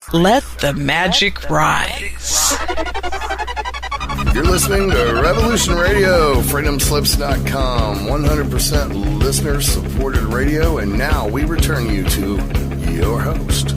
Let the magic rise. You're listening to Revolution Radio, freedomslips.com, 100% listener-supported radio, and now we return you to your host.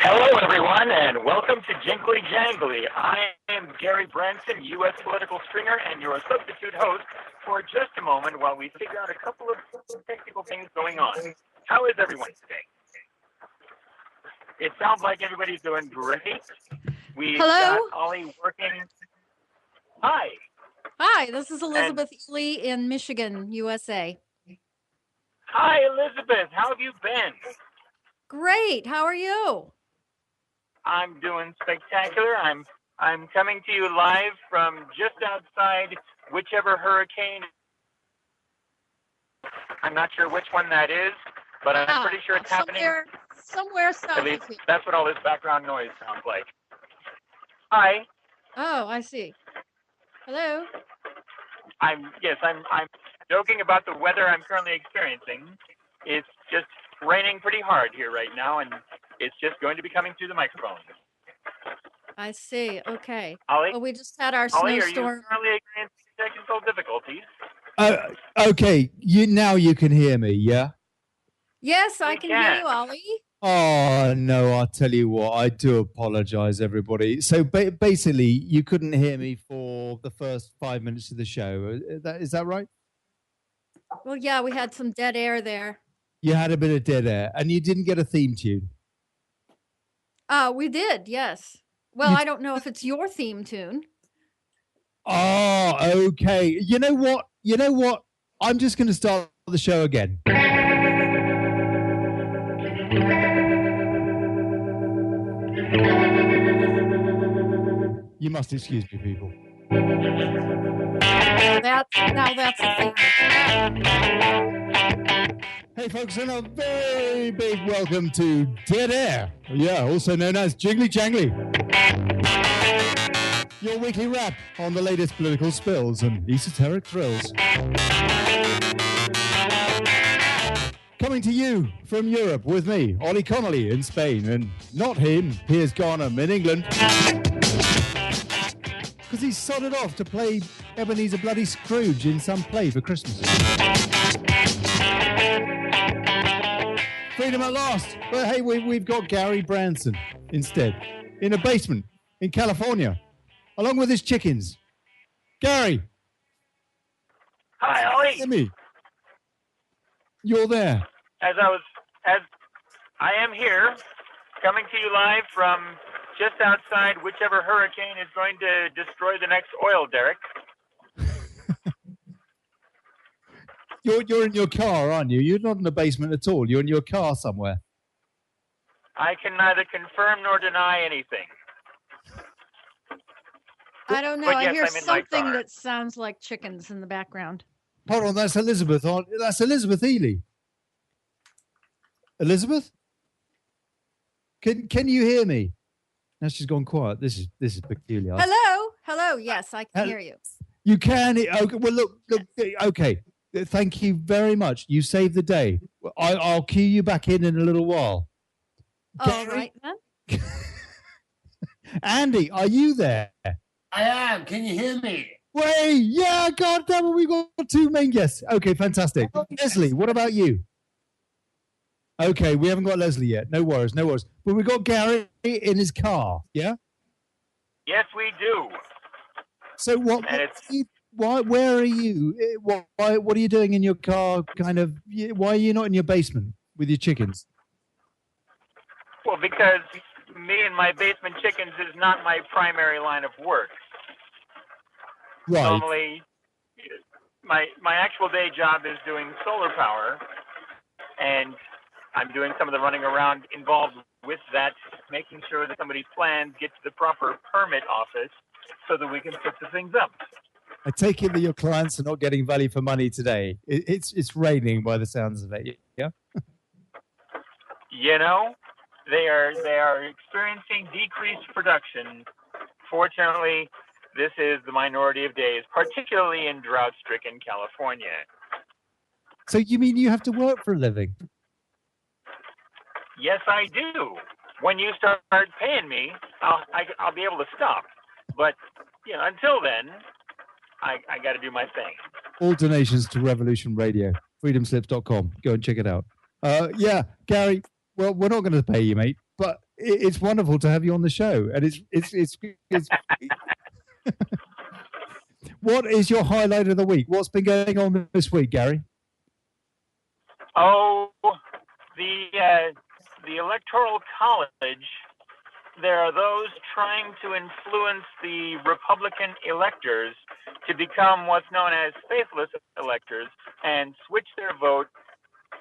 Hello, everyone, and welcome to Jingly-Jangly. I am Gary Branson, U.S. political stringer, and your substitute host for just a moment while we figure out a couple of technical things going on. How is everyone today? It sounds like everybody's doing great. We've got Olly working. Hi. Hi, this is Elizabeth Ely in Michigan, USA. Hi, Elizabeth. How have you been? Great. How are you? I'm doing spectacular. I'm coming to you live from just outside whichever hurricane. I'm not sure which one that is, but I'm pretty sure it's happening. Somewhere south. At least that's what all this background noise sounds like. Hi. Oh, I see. Hello. I'm joking about the weather I'm currently experiencing. It's just raining pretty hard here right now, and it's just going to be coming through the microphone. I see. Okay. Olly? Well, we just had our Olly, snowstorm. are you currently experiencing technical difficulties? Okay. Now you can hear me, yeah? Yes, I can hear you, Olly. Oh, no, I'll tell you what. I do apologize, everybody. So basically, you couldn't hear me for the first 5 minutes of the show. Is that right? Well, yeah, we had some dead air there. You had a bit of dead air, and you didn't get a theme tune. We did, yes. Well, I don't know if it's your theme tune. Oh, okay. You know what? I'm just going to start the show again. You must excuse me, people. That's a thing. Hey, folks, and a very big welcome to Dead Air. Yeah, also known as Jingly-Jangly. Your weekly wrap on the latest political spills and esoteric thrills. Coming to you from Europe with me, Olly Connelly in Spain, and not him, Piers Garnham in England. Because he's sodded off to play Ebenezer Bloody Scrooge in some play for Christmas. Freedom at last. But hey, we've got Gary Branson instead, in a basement in California, along with his chickens. Gary. Hi, Olly. Hear me. You're there. As I am here, coming to you live from just outside whichever hurricane is going to destroy the next oil derrick. You're in your car, aren't you? You're not in the basement at all. You're in your car somewhere. I can neither confirm nor deny anything. I don't know. But yes, I hear I'm in my something car. that sounds like chickens in the background. Hold on, that's Elizabeth. That's Elizabeth Ely. Elizabeth? Can you hear me? Now she's gone quiet. This is peculiar. Hello. Yes, I can hear you. You can. Okay. Well, look. Okay. Thank you very much. You saved the day. I'll cue you back in a little while. All right, then. Andy, are you there? I am. Can you hear me? Wait, yeah, God damn it, we got two main guests. Okay, fantastic. Lesley, what about you? Okay, we haven't got Lesley yet. No worries. But we got Gary in his car, yeah? Yes, we do. So where are you? What are you doing in your car? Why are you not in your basement with your chickens? Well, because me and my basement chickens is not my primary line of work. Right. Normally, my actual day job is doing solar power, and I'm doing some of the running around involved with that, making sure that somebody's plans get to the proper permit office so that we can put the things up. I take it that your clients are not getting value for money today. It's raining by the sounds of it. Yeah. You know, they are experiencing decreased production. Fortunately, this is the minority of days, particularly in drought-stricken California. So you mean you have to work for a living? Yes, I do. When you start paying me, I'll be able to stop. But until then, I got to do my thing. All donations to Revolution Radio, freedomslips.com. Go and check it out. Yeah, Gary. Well, we're not going to pay you, mate, but it's wonderful to have you on the show. And it's What is your highlight of the week? What's been going on this week, Gary? Oh, the Electoral College. There are those trying to influence the Republican electors to become what's known as faithless electors and switch their vote,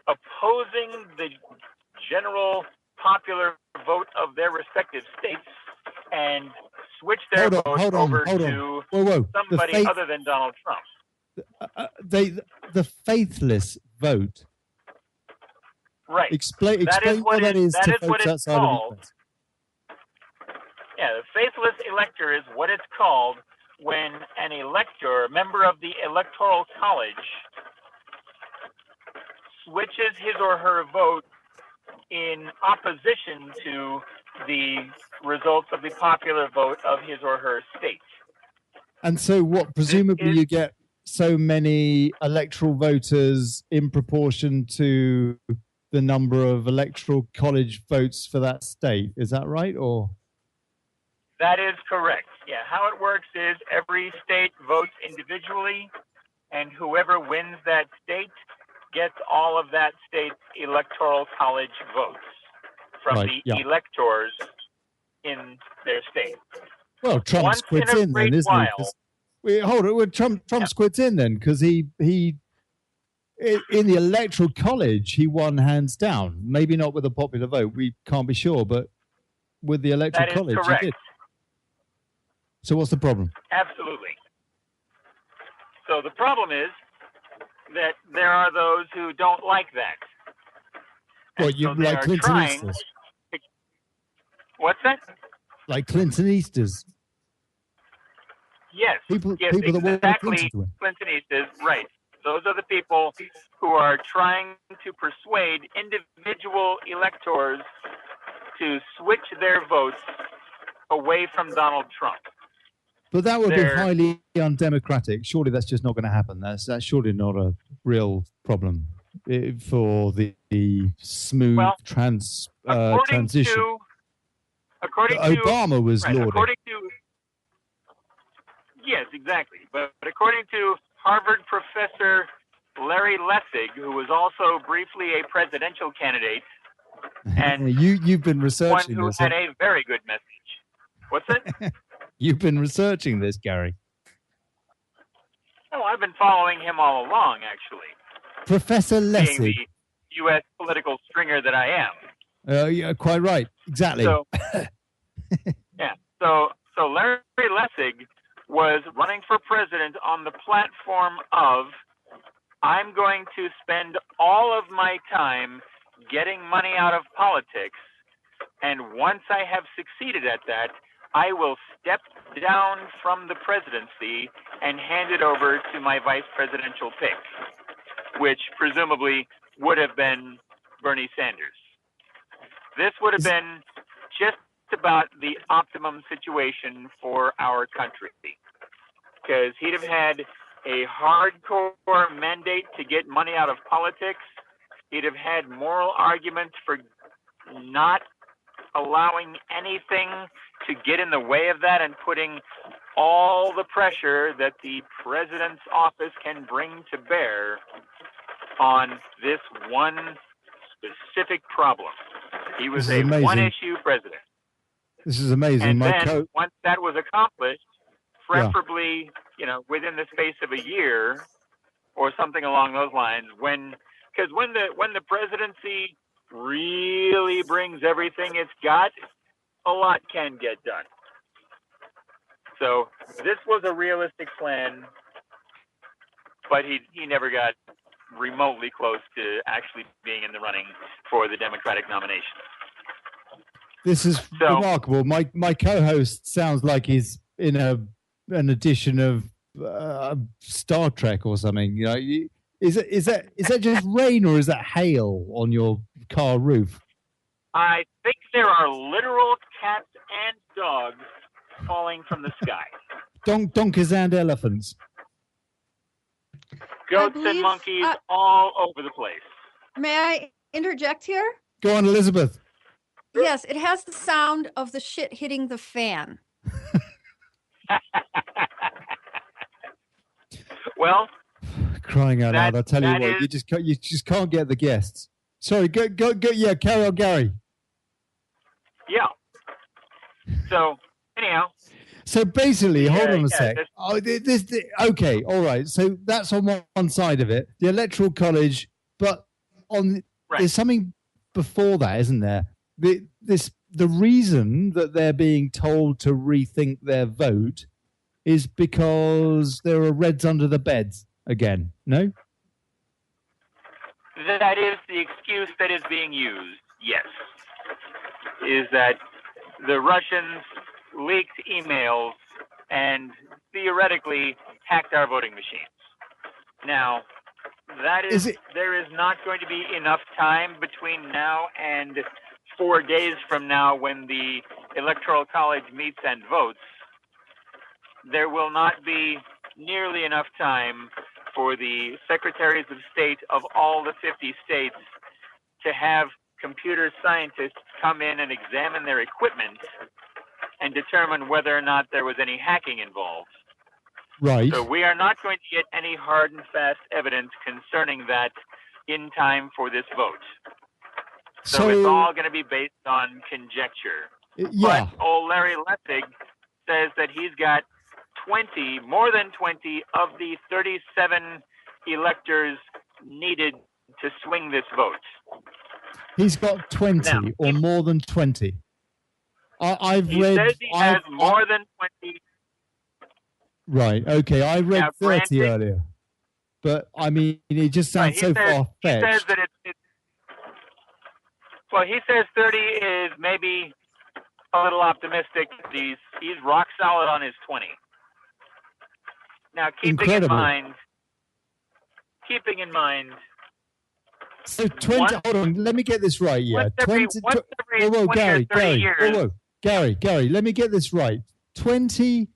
opposing the general popular vote of their respective states, and switch their vote over to somebody other than Donald Trump. The faithless vote. Right. Explain what that is to folks outside of the US. Yeah, the faithless elector is what it's called when an elector, a member of the Electoral College, switches his or her vote in opposition to the results of the popular vote of his or her state. And so what, presumably you get so many electoral voters in proportion to the number of electoral college votes for that state. Is that right? Or that is correct. Yeah, how it works is every state votes individually, and whoever wins that state gets all of that state's electoral college votes from electors in their state. Well, Trump quits in then, isn't he? Hold it. Trump quits in then because he in the electoral college he won hands down. Maybe not with a popular vote. We can't be sure, but with the electoral college, he did. So what's the problem? Absolutely. So the problem is that there are those who don't like that. Well, you like Clintonistas. What's that? Like Clintonistas. Yes. People exactly. that want Clinton to win. Clintonistas, right. Those are the people who are trying to persuade individual electors to switch their votes away from Donald Trump. But that would be highly undemocratic. Surely that's just not going to happen. That's surely not a real problem for the smooth transition. According to Obama was lauding. Yes, exactly. But according to Harvard professor Larry Lessig, who was also briefly a presidential candidate, and you've been researching one who had a very good message. What's that? You've been researching this, Gary. Oh, I've been following him all along, actually. Professor Lessig. Being the U.S. political stringer that I am. Yeah, quite right. Exactly. So, yeah. So Larry Lessig was running for president on the platform of, I'm going to spend all of my time getting money out of politics, and once I have succeeded at that, I will step down from the presidency and hand it over to my vice presidential pick, which presumably would have been Bernie Sanders. This would have been just about the optimum situation for our country, because he'd have had a hardcore mandate to get money out of politics. He'd have had moral arguments for not allowing anything to get in the way of that and putting all the pressure that the president's office can bring to bear on this one specific problem. He was a one-issue president. This is amazing. And then once that was accomplished, preferably, within the space of a year or something along those lines, because when the presidency really brings everything it's got, a lot can get done. So this was a realistic plan but he never got remotely close to actually being in the running for the Democratic nomination. This is remarkable. My co-host sounds like he's in an edition of Star Trek or something. You know, is that just rain or is that hail on your car roof? I think there are literal cats and dogs falling from the sky. Donkeys and elephants. Goats and monkeys all over the place. May I interject here? Go on, Elizabeth. Yes, it has the sound of the shit hitting the fan. Well, crying out loud! I tell you what, you just can't get the guests. Sorry, go. Yeah, carry on, Gary. Yeah. So anyhow. So basically, hold on a sec. Okay, all right. So that's on one side of it, the Electoral College, but there's something before that, isn't there? The reason that they're being told to rethink their vote is because there are Reds under the beds again. No? That is the excuse that is being used. Yes, is that the Russians leaked emails and theoretically hacked our voting machines. Now, there is not going to be enough time between now and 4 days from now when the Electoral College meets and votes. There will not be nearly enough time for the secretaries of state of all the 50 states to have computer scientists come in and examine their equipment and determine whether or not there was any hacking involved. Right. So we are not going to get any hard and fast evidence concerning that in time for this vote. So it's all going to be based on conjecture. Yeah. But old Larry Lessig says that he's got more than 20 of the 37 electors needed to swing this vote. He's got 20 or more than 20. He says he has more than 20. Right. Okay. I read 30 earlier, but I mean, it just sounds so far-fetched. He says that well, he says 30 is maybe a little optimistic. He's rock solid on his 20. Now, keeping in mind. So 20. Hold on. Let me get this right. Yeah. Gary. Let me get this right. 20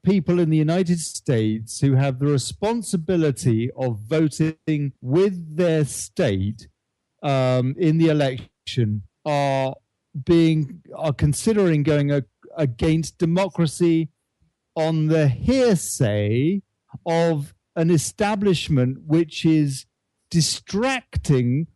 people in the United States who have the responsibility of voting with their state in the election are considering going against democracy on the hearsay of an establishment which is distracting,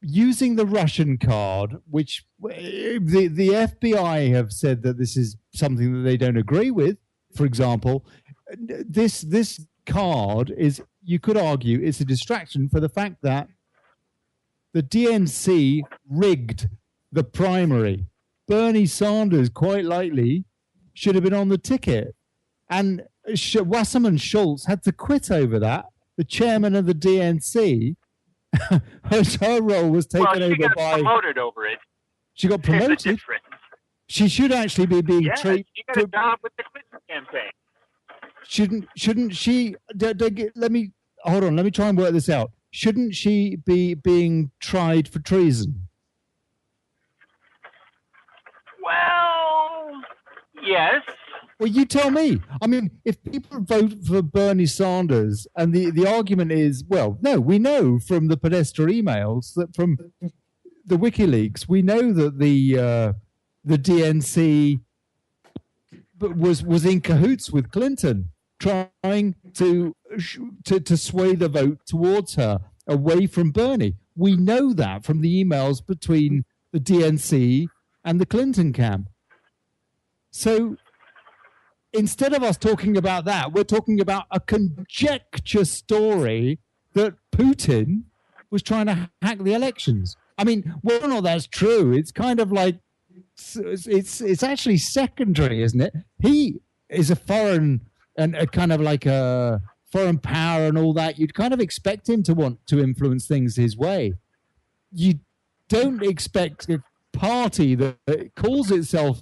using the Russian card, which the FBI have said that this is something that they don't agree with. For example, this card is, you could argue, it's a distraction for the fact that the DNC rigged the primary. Bernie Sanders, quite likely, should have been on the ticket. And Wasserman Schultz had to quit over that. The chairman of the DNC, her role was taken over by... She got promoted over it. She got promoted? She should actually be being treated... she got a job with the Clinton campaign. Shouldn't she... Hold on, let me try and work this out. Shouldn't she be being tried for treason? Well, yes. Well, you tell me. I mean, if people vote for Bernie Sanders, and the argument is, well, no, we know from the Podesta emails, that from the WikiLeaks, we know that the DNC was in cahoots with Clinton, trying to sway the vote towards her, away from Bernie. We know that from the emails between the DNC and the Clinton camp. So instead of us talking about that, we're talking about a conjecture story that Putin was trying to hack the elections. I mean, whether or not that's true, it's kind of like, it's actually secondary, isn't it? He is a foreign and a kind of like a foreign power and all that, you'd kind of expect him to want to influence things his way. You don't expect a party that calls itself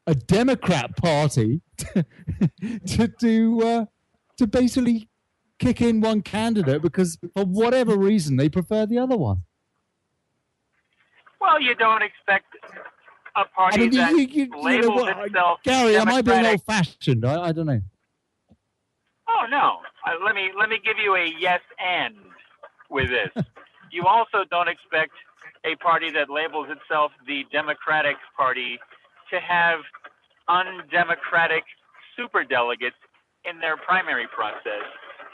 a Democrat party to basically kick in one candidate because for whatever reason they prefer the other one. Well, you don't expect a party that labels itself Gary, am I being Democratic. old-fashioned? I don't know. Oh no! Let me give you a yes and with this. You also don't expect a party that labels itself the Democratic Party to have undemocratic superdelegates in their primary process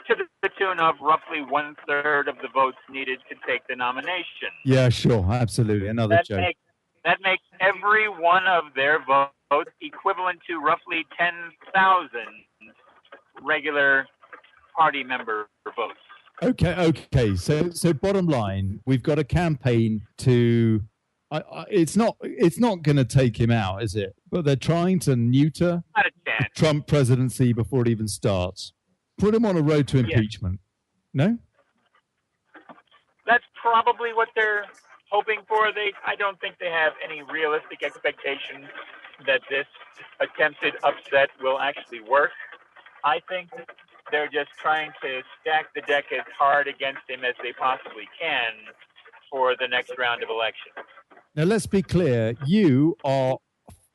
to the tune of roughly 1/3 of the votes needed to take the nomination. Yeah, sure, absolutely. Another joke. That makes every one of their votes equivalent to roughly 10,000 regular party member votes. Okay. So bottom line, we've got a campaign to. It's not going to take him out, is it? But they're trying to neuter the Trump presidency before it even starts. Put him on a road to impeachment. No? That's probably what they're hoping for. I don't think they have any realistic expectation that this attempted upset will actually work. I think they're just trying to stack the deck as hard against him as they possibly can for the next round of elections. Now, let's be clear. You are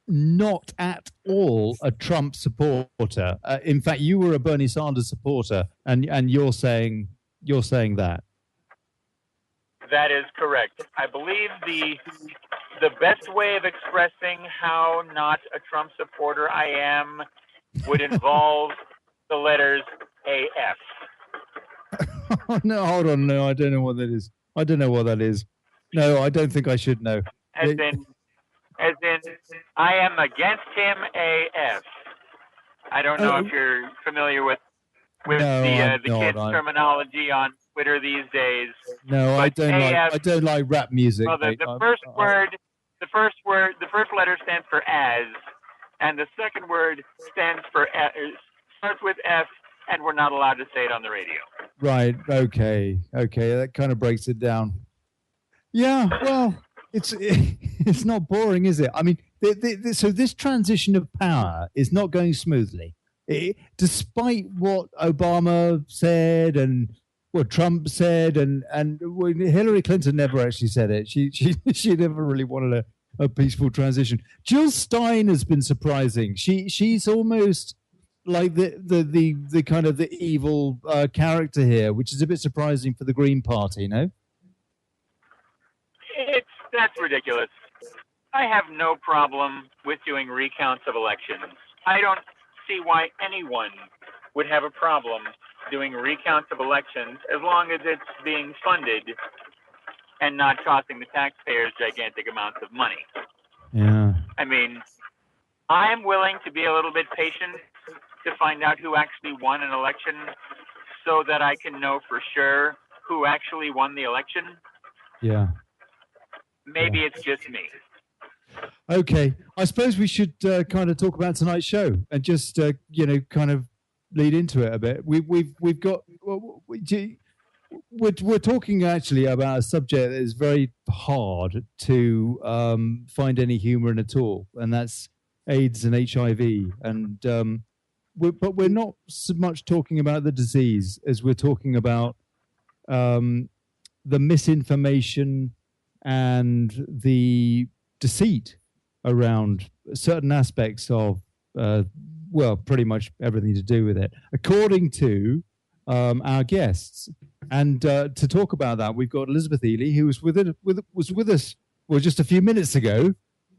not at all a Trump supporter. In fact, you were a Bernie Sanders supporter, and you're saying that. That is correct. I believe the best way of expressing how not a Trump supporter I am would involve the letters AF. Oh, no, hold on. No, I don't know what that is. I don't know what that is. No, I don't think I should know. As in, I am against him AF. I don't know if you're familiar with the kids' terminology on Twitter these days. No, I don't like rap music. Well, the first letter stands for as, and the second word stands for starts with F, and we're not allowed to say it on the radio. Right. Okay. That kind of breaks it down. Yeah. Well, it's not boring, is it? I mean, so this transition of power is not going smoothly, despite what Obama said and what Trump said, and Hillary Clinton never actually said it. She never really wanted a peaceful transition. Jill Stein has been surprising. She's almost like the kind of the evil character here, which is a bit surprising for the Green Party, no? That's ridiculous. I have no problem with doing recounts of elections. I don't see why anyone would have a problem doing recounts of elections as long as it's being funded and not costing the taxpayers gigantic amounts of money. Yeah. I mean, I'm willing to be a little bit patient to find out who actually won an election so that I can know for sure who actually won the election. Yeah. Maybe it's just me. Okay, I suppose we should kind of talk about tonight's show and just kind of lead into it a bit. We've got we're talking actually about a subject that is very hard to find any humour in at all, and that's AIDS and HIV. And but we're not so much talking about the disease as we're talking about the misinformation and the deceit around certain aspects of, pretty much everything to do with it, according to our guests. And to talk about that, we've got Elizabeth Ely, who was with us just a few minutes ago,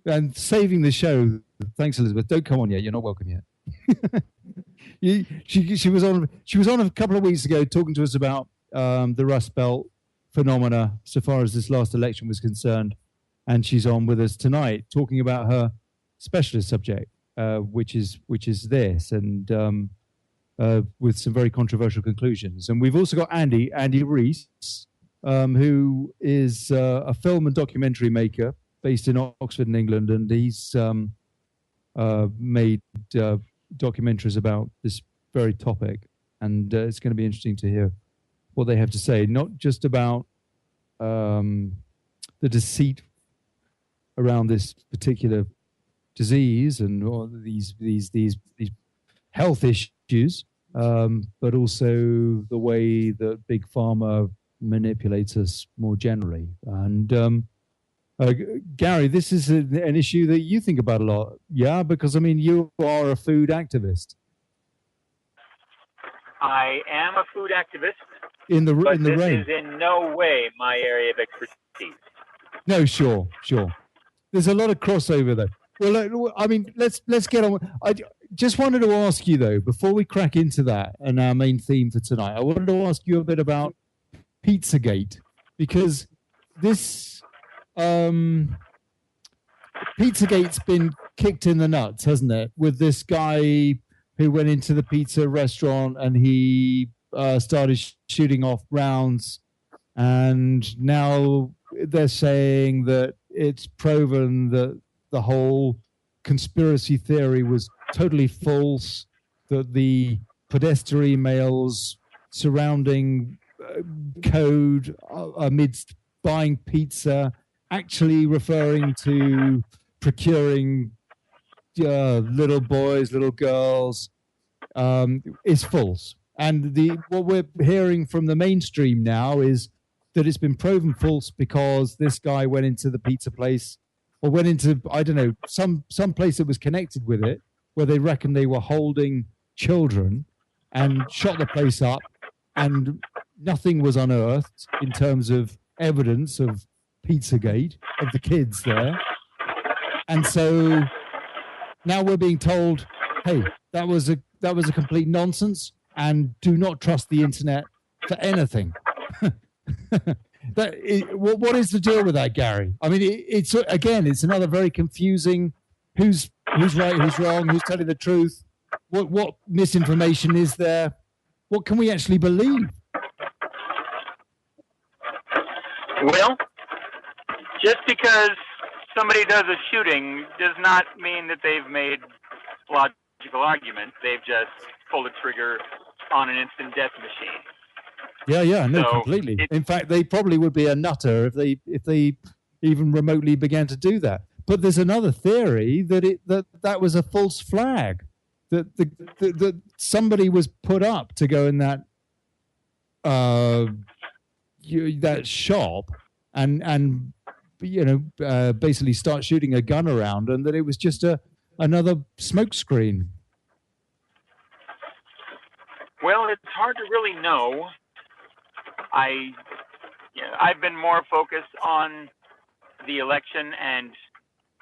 and saving the show. Thanks, Elizabeth. Don't come on yet. You're not welcome yet. She was on a couple of weeks ago talking to us about the Rust Belt phenomena so far as this last election was concerned, and she's on with us tonight talking about her specialist subject, which is this, and with some very controversial conclusions. And we've also got Andi Reiss, who is a film and documentary maker based in Oxford in England, and he's made documentaries about this very topic. and it's going to be interesting to hear what they have to say, not just about the deceit around this particular disease and all these health issues, but also the way that big pharma manipulates us more generally. And Gary, this is an issue that you think about a lot, yeah? Because I mean, you are a food activist. I am a food activist. But this is in no way my area of expertise. No, sure. There's a lot of crossover though. Well, I mean, let's get on. I just wanted to ask you though, before we crack into that and our main theme for tonight, I wanted to ask you a bit about Pizzagate, because this Pizzagate's been kicked in the nuts, hasn't it? With this guy who went into the pizza restaurant and he started shooting off rounds, and now they're saying that it's proven that the whole conspiracy theory was totally false, that the Podesta emails surrounding code amidst buying pizza actually referring to procuring little boys, little girls, is false. And what we're hearing from the mainstream now is that it's been proven false because this guy went into the pizza place, or went into, I don't know, some place that was connected with it, where they reckon they were holding children, and shot the place up, and nothing was unearthed in terms of evidence of Pizzagate, of the kids there. And so now we're being told, hey, that was a complete nonsense, and do not trust the internet for anything. What is the deal with that, Gary? I mean, it's another very confusing. Who's right? Who's wrong? Who's telling the truth? What misinformation is there? What can we actually believe? Well, just because somebody does a shooting does not mean that they've made logical arguments. They've just pulled a trigger on an instant death machine. Yeah, no, completely. In fact, they probably would be a nutter if they even remotely began to do that. But there's another theory that was a false flag, that somebody was put up to go in that shop and basically start shooting a gun around, and that it was just another smokescreen. Well, it's hard to really know. I've been more focused on the election and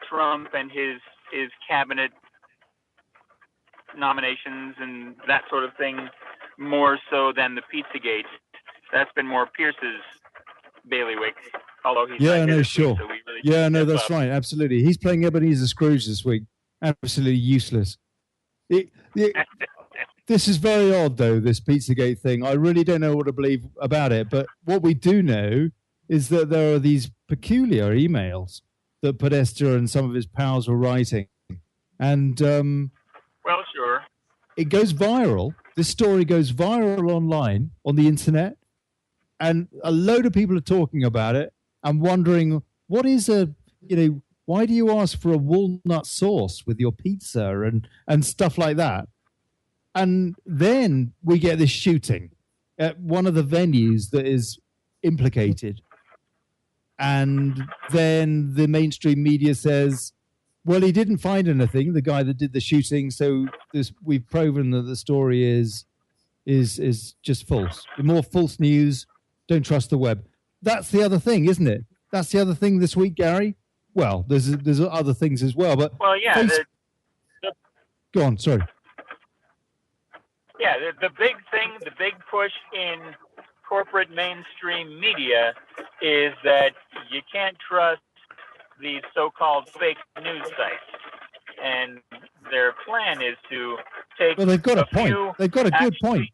Trump and his cabinet nominations and that sort of thing, more so than the Pizzagate. That's been more Pierce's bailiwick. Although he's sure. So really that's right. Absolutely, he's playing Ebenezer Scrooge this week. Absolutely useless. This is very odd, though, this Pizzagate thing. I really don't know what to believe about it. But what we do know is that there are these peculiar emails that Podesta and some of his pals were writing. And well, sure. It goes viral. This story goes viral online, on the internet. And a load of people are talking about it and wondering, why do you ask for a walnut sauce with your pizza and stuff like that? And then we get this shooting at one of the venues that is implicated. And then the mainstream media says, well, he didn't find anything, the guy that did the shooting, so we've proven that the story is just false. More false news, don't trust the web. That's the other thing, isn't it? That's the other thing this week, Gary? Well, there's other things as well, but... Well, yeah. Go on, sorry. Yeah, the big thing, the big push in corporate mainstream media is that you can't trust these so-called fake news sites. And their plan is to take they've got a point. They've got a good point.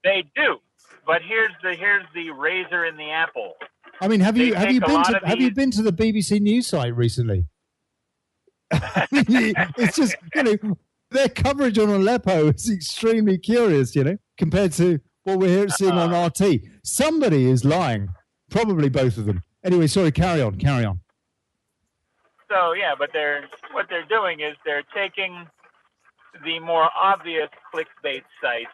They do. But here's the razor in the apple. I mean, have you been to the BBC News site recently? I mean, it's just, their coverage on Aleppo is extremely curious, compared to what we're seeing on RT. Somebody is lying. Probably both of them. Anyway, sorry, carry on. So, yeah, but what they're doing is they're taking the more obvious clickbait sites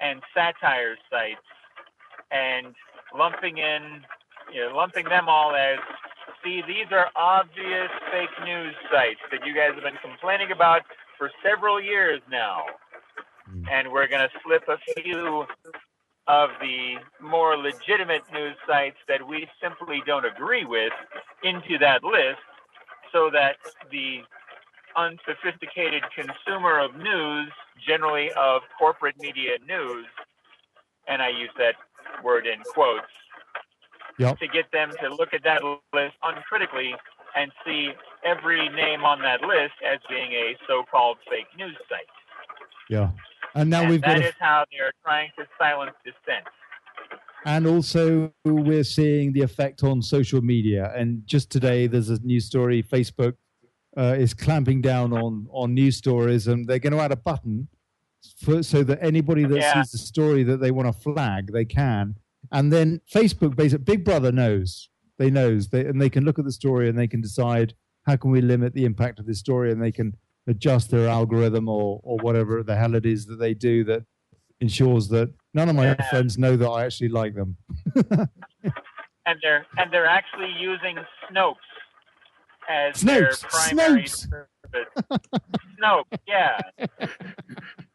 and satire sites and lumping them all as, see, these are obvious fake news sites that you guys have been complaining about for several years now. And we're going to slip a few of the more legitimate news sites that we simply don't agree with into that list so that the unsophisticated consumer of news, generally of corporate media news, and I use that word in quotes, to get them to look at that list uncritically and see every name on that list as being a so-called fake news site. Yeah. And now that is how they're trying to silence dissent. And also we're seeing the effect on social media. And just today there's a news story, Facebook is clamping down on news stories, and they're going to add a button so that anybody that sees the story that they want to flag, they can. And then Facebook, basically, Big Brother knows. They can look at the story and they can decide how can we limit the impact of this story, and they can adjust their algorithm or whatever the hell it is that they do that ensures that none of my friends know that I actually like them. and they're actually using Snopes as their primary service. Snopes, yeah.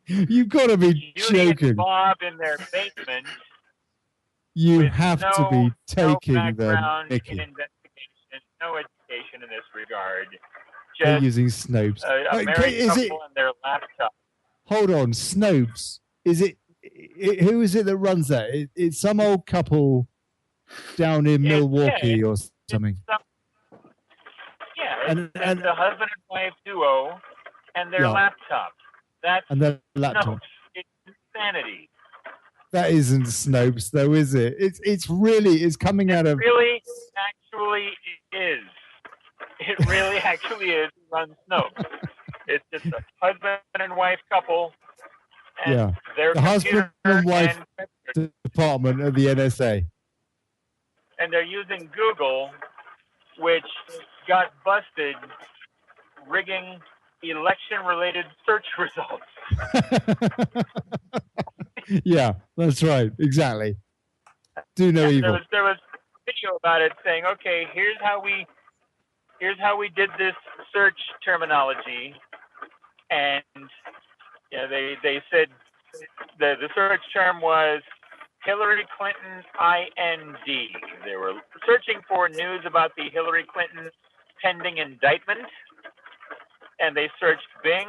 You've got to be joking. Bob in their basement. You have to be taking the mickey. In investigation, no education in this regard. They're using Snopes. A married couple and their laptop. Hold on, Snopes. Is it who is it that runs that? It's some old couple down in Milwaukee or something. It's the husband and wife duo and their laptop. And their laptop. Snopes. It's insanity. That isn't Snopes, though, is it? It's coming out of. It really actually is. It really actually is run Snopes. It's just a husband and wife couple. And the husband and wife department of the NSA. And they're using Google, which got busted rigging election-related search results. Yeah, that's right. Exactly. Do no evil. There was a video about it saying, okay, here's how we did this search terminology, and they said the search term was Hillary Clinton IND. They were searching for news about the Hillary Clinton pending indictment, and they searched Bing.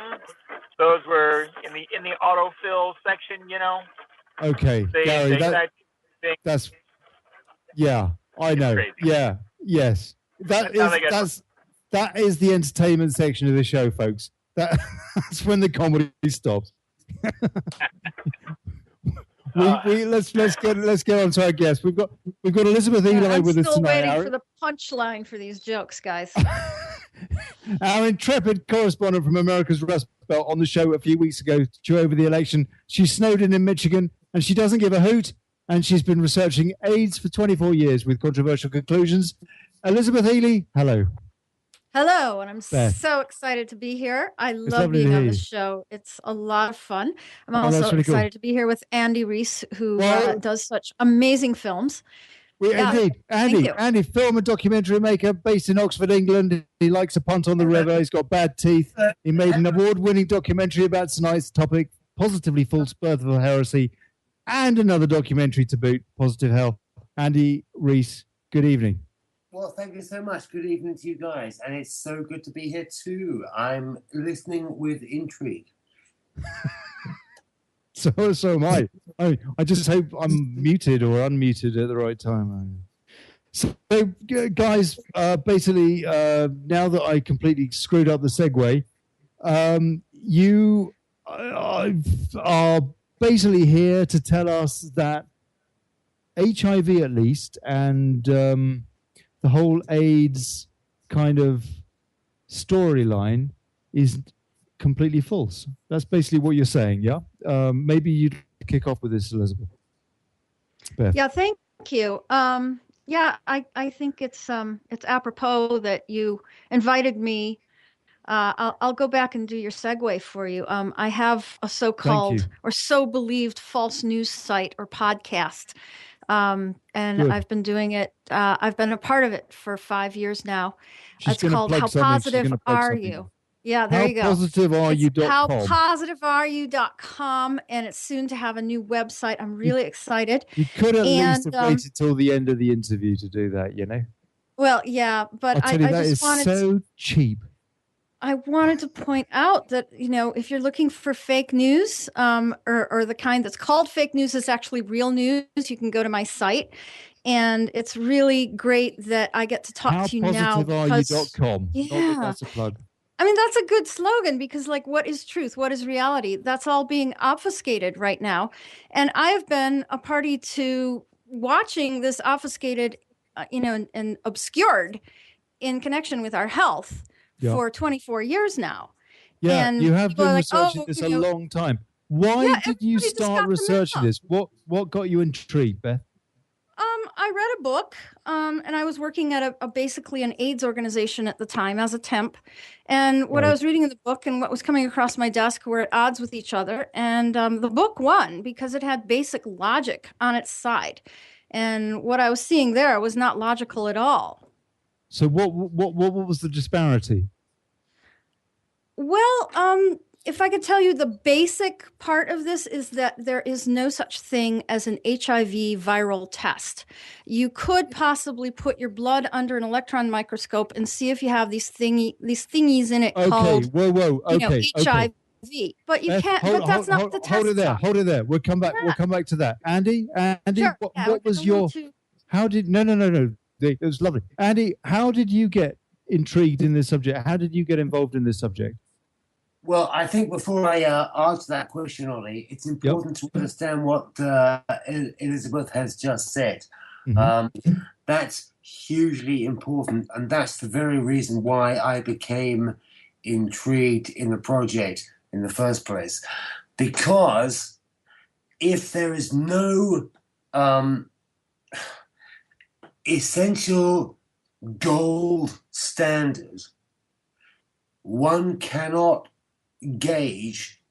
Those were in the autofill section, Okay, Gary, that's I know. Crazy. Yeah, yes. That is the entertainment section of the show, folks. That's when the comedy stops. Let's get on to our guest. We've got Elizabeth Ely with us tonight. I'm still waiting for the punchline for these jokes, guys. Our intrepid correspondent from America's Rust Belt on the show a few weeks ago over the election. She snowed in Michigan, and she doesn't give a hoot. And she's been researching AIDS for 24 years with controversial conclusions. Elizabeth Ely, hello. Hello, and I'm so excited to be here. I love being on the show. It's a lot of fun. I'm also really excited to be here with Andi Reiss, who does such amazing films. Indeed. Andy, film and documentary maker based in Oxford, England. He likes to punt on the river. He's got bad teeth. He made an award-winning documentary about tonight's topic, Positively False Birth of Heresy, and another documentary to boot, Positive Health. Andi Reiss, good evening. Well, thank you so much. Good evening to you guys. And it's so good to be here too. I'm listening with intrigue. So am I. I just hope I'm muted or unmuted at the right time. So, guys, basically, now that I completely screwed up the segue, you are basically here to tell us that HIV, at least, and the whole AIDS kind of storyline is completely false. That's basically what you're saying, yeah? Maybe you'd kick off with this, Elizabeth. Beth. Yeah, thank you. Yeah, I think it's apropos that you invited me. I'll go back and do your segue for you. I have a so-called or so-believed false news site or podcast, and Good. I've been doing it. I've been a part of it for 5 years now. It's called How something. Positive Are You? Yeah, there you go. HowPositiveAreYou.com, and it's soon to have a new website. I'm really excited. You could at least have waited till the end of the interview to do that, you know? Well, yeah, but I just wanted so cheap. I wanted to point out that, you know, if you're looking for fake news, or the kind that's called fake news is actually real news, you can go to my site. And it's really great that I get to talk to you now. HowPositiveAreYou.com. Yeah. That's a plug. I mean, that's a good slogan because, like, what is truth? What is reality? That's all being obfuscated right now. And I have been a party to watching this obfuscated, and obscured in connection with our health for 24 years now. Yeah, and you have been researching this a long time. Why did you start researching this? What got you intrigued, Beth? I read a book, and I was working at basically an AIDS organization at the time as a temp. And what I was reading in the book and what was coming across my desk were at odds with each other. And the book won because it had basic logic on its side. And what I was seeing there was not logical at all. So what was the disparity? Well, if I could tell you, the basic part of this is that there is no such thing as an HIV viral test. You could possibly put your blood under an electron microscope and see if you have these thingies in it called HIV. But you can't. But that's not the test. Hold it there. We'll come back. Yeah. We'll come back to that. Andy, sure. what was your? How did? No. It was lovely. Andy, how did you get intrigued in this subject? How did you get involved in this subject? Well, I think before I answer that question, Olly, it's important to understand what Elizabeth has just said. Mm-hmm. That's hugely important, and that's the very reason why I became intrigued in the project in the first place. Because if there is no essential gold standard, one cannot gauge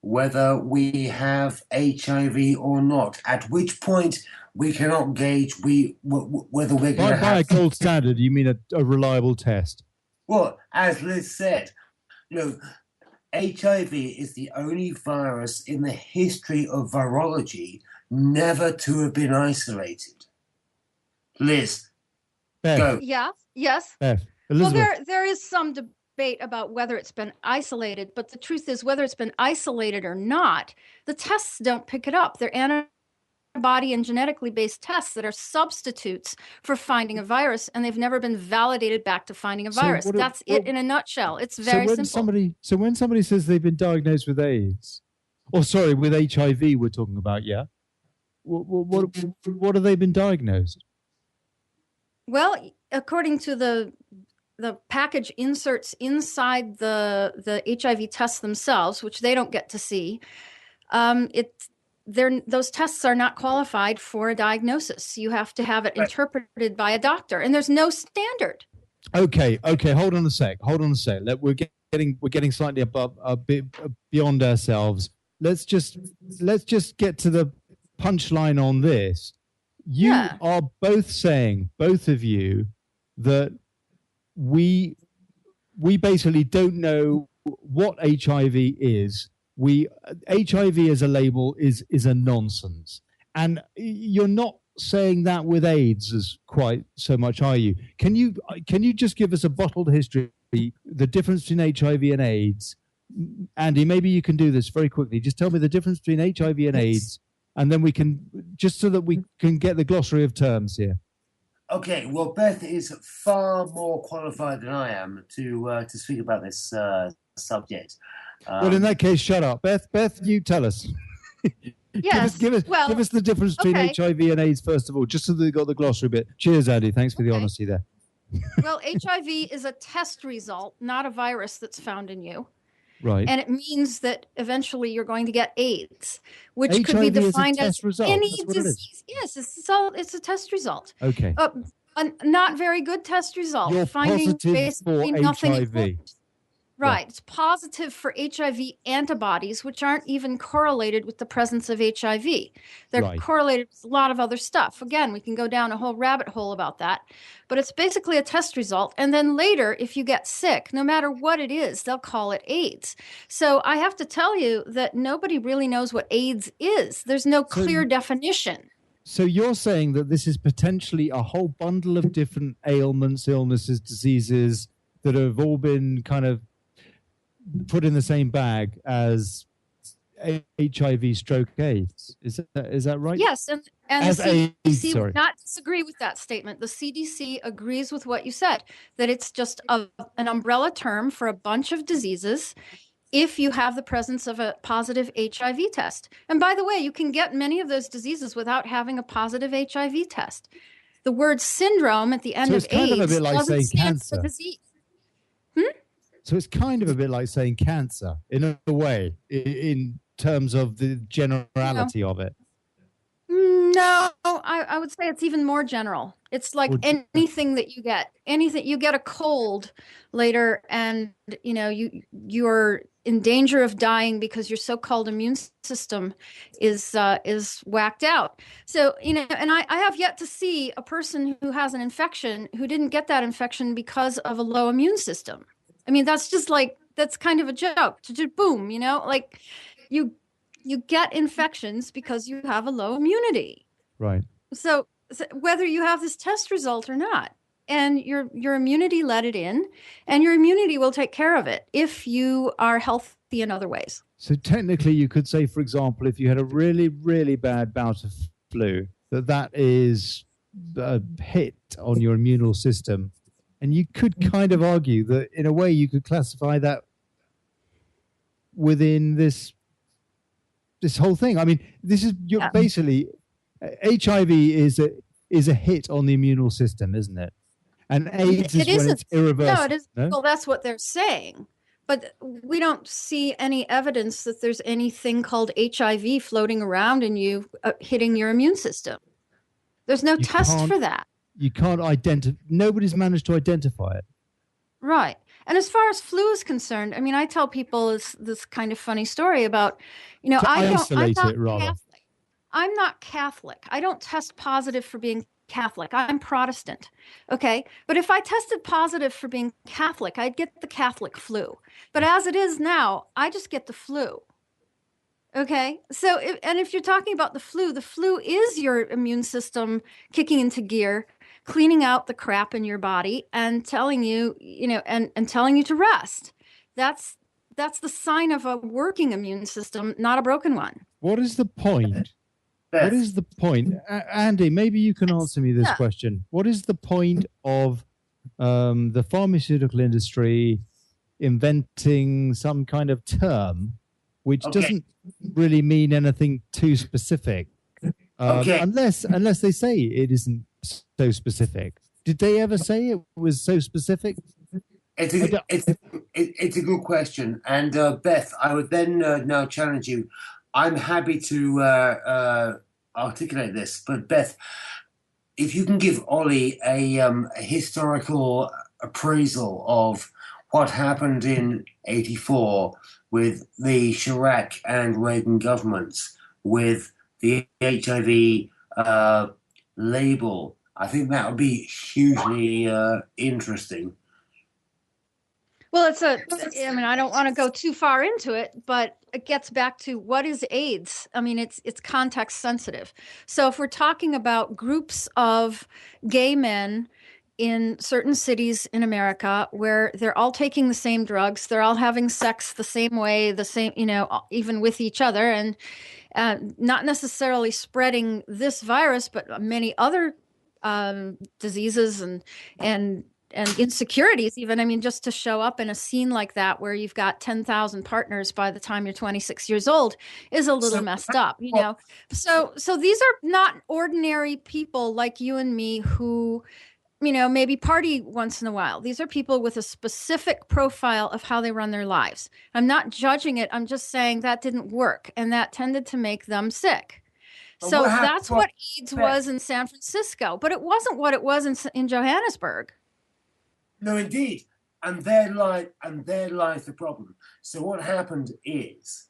whether we have HIV or not, at which point we cannot gauge whether we're going to have... By a gold standard, you mean a reliable test? Well, as Liz said, HIV is the only virus in the history of virology never to have been isolated. Liz, Beth. Go. Yeah, yes. Beth. Elizabeth. Well, there is some debate about whether it's been isolated, but the truth is, whether it's been isolated or not, the tests don't pick it up. They're antibody and genetically based tests that are substitutes for finding a virus, and they've never been validated back to finding a virus. That's it in a nutshell. It's very simple. So when somebody says they've been diagnosed with AIDS, with HIV, we're talking about, what have they been diagnosed? Well, according to the package inserts inside the HIV tests themselves, which they don't get to see, those tests are not qualified for a diagnosis. You have to have it interpreted by a doctor, and there's no standard. Okay. Hold on a sec. We're getting slightly a bit beyond ourselves. Let's just get to the punchline on this. You are both saying, both of you, that we basically don't know what HIV is. HIV as a label is a nonsense, and you're not saying that with AIDS as quite so much, are you? Can you just give us a bottled history, the difference between HIV and AIDS? Andy, maybe you can do this very quickly. Just tell me the difference between HIV and AIDS, and then we can, just so that we can get the glossary of terms here. Okay, well, Beth is far more qualified than I am to speak about this subject. Well, in that case, shut up. Beth, you tell us. Yes. Give us the difference between HIV and AIDS, first of all, just so that we got the glossary bit. Cheers, Andy. Thanks for the honesty there. Well, HIV is a test result, not a virus that's found in you. Right. And it means that eventually you're going to get AIDS, which HIV could be defined as any disease. Yes, it's a test result. Okay. A not very good test result. You're finding positive for HIV. Right. It's positive for HIV antibodies, which aren't even correlated with the presence of HIV. They're correlated with a lot of other stuff. Again, we can go down a whole rabbit hole about that. But it's basically a test result. And then later, if you get sick, no matter what it is, they'll call it AIDS. So I have to tell you that nobody really knows what AIDS is. There's no clear definition. So you're saying that this is potentially a whole bundle of different ailments, illnesses, diseases that have all been kind of put in the same bag as HIV, stroke, AIDS. Is that right? Yes, and the CDC would not disagree with that statement. The CDC agrees with what you said, that it's just an umbrella term for a bunch of diseases if you have the presence of a positive HIV test. And by the way, you can get many of those diseases without having a positive HIV test. The word syndrome at the end of AIDS doesn't stand for disease. So it's kind of a bit like saying cancer in a way, in terms of the generality of it. No, I would say it's even more general. It's like anything that you get. You get a cold later, and you're in danger of dying because your so-called immune system is whacked out. So and I have yet to see a person who has an infection who didn't get that infection because of a low immune system. I mean, that's kind of a joke. Boom, like you get infections because you have a low immunity. Right. So whether you have this test result or not, and your immunity let it in, and your immunity will take care of it if you are healthy in other ways. So technically you could say, for example, if you had a really, really bad bout of flu, that is a hit on your immune system. And you could kind of argue that, in a way, you could classify that within this whole thing. I mean, basically HIV is a hit on the immune system, isn't it? And AIDS is when it's irreversible. No, it is. No? Well, that's what they're saying. But we don't see any evidence that there's anything called HIV floating around in you, hitting your immune system. There's no test for that. You can't identify. Nobody's managed to identify it. Right. And as far as flu is concerned, I mean, I tell people this kind of funny story about, I'm not Catholic. I don't test positive for being Catholic. I'm Protestant. Okay. But if I tested positive for being Catholic, I'd get the Catholic flu. But as it is now, I just get the flu. Okay. So, if you're talking about the flu is your immune system kicking into gear, cleaning out the crap in your body and telling you, and telling you to rest. That's the sign of a working immune system, not a broken one. What is the point? What is the point? Andi, maybe you can answer me this question. What is the point of the pharmaceutical industry inventing some kind of term which doesn't really mean anything too specific? Unless they say it isn't so specific. Did they ever say it was so specific? It's a good question. And Beth, I would then now challenge you. I'm happy to articulate this, but Beth, if you can give Olly a historical appraisal of what happened in '84 with the Chirac and Reagan governments, with the HIV label, I think that would be hugely interesting. Well, I don't want to go too far into it, but it gets back to what is AIDS? I mean, it's context sensitive. So if we're talking about groups of gay men in certain cities in America where they're all taking the same drugs, they're all having sex the same way, even with each other, and not necessarily spreading this virus, but many other diseases and insecurities even. I mean, just to show up in a scene like that where you've got 10,000 partners by the time you're 26 years old is a little messed up, So these are not ordinary people like you and me who, maybe party once in a while. These are people with a specific profile of how they run their lives. I'm not judging it. I'm just saying that didn't work, and that tended to make them sick. So that's what AIDS was in San Francisco, but it wasn't what it was in Johannesburg. No, indeed. And there lies the problem. So what happened is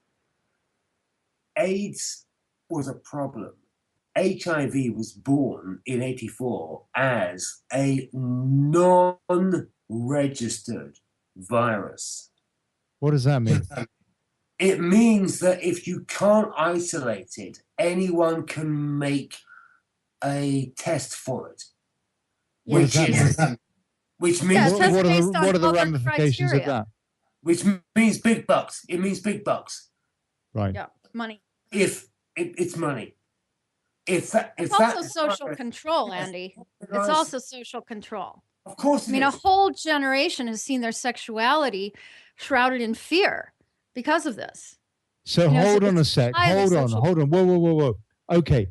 AIDS was a problem. HIV was born in 1984 as a non-registered virus. What does that mean? It means that if you can't isolate it, anyone can make a test for it. Which means what are the ramifications of that? Which means big bucks. It means big bucks. Right. Yeah, money. If it's money. It's also social control, Andy. It's also social control. Of course it is. A whole generation has seen their sexuality shrouded in fear because of this. So hold on a sec. Hold on. Whoa. Okay.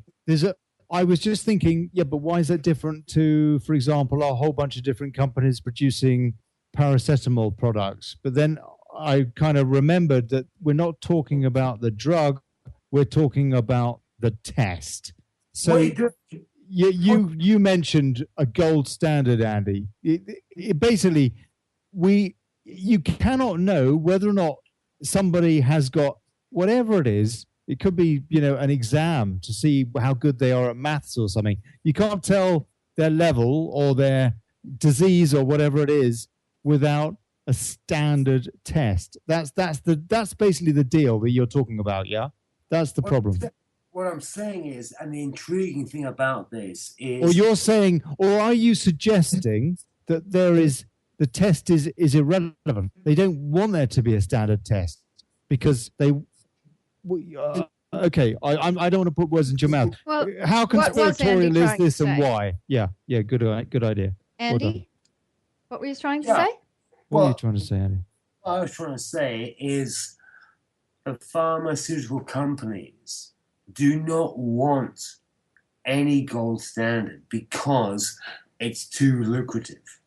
I was just thinking, but why is that different to, for example, a whole bunch of different companies producing paracetamol products? But then I kind of remembered that we're not talking about the drug, we're talking about the test. So you mentioned a gold standard, Andy. It basically, you cannot know whether or not somebody has got whatever it is. It could be, an exam to see how good they are at maths or something. You can't tell their level or their disease or whatever it is without a standard test. That's basically the deal that you're talking about, yeah? That's the problem. What I'm saying is, and the intriguing thing about this is... Or are you suggesting that the test is irrelevant? They don't want there to be a standard test because they... okay, I don't want to put words into your mouth. Well, how conspiratorial is this and why? Yeah, good idea. Andy, what were you trying to say? What were you trying to say, Andy? What I was trying to say is the pharmaceutical companies do not want any gold standard because it's too lucrative.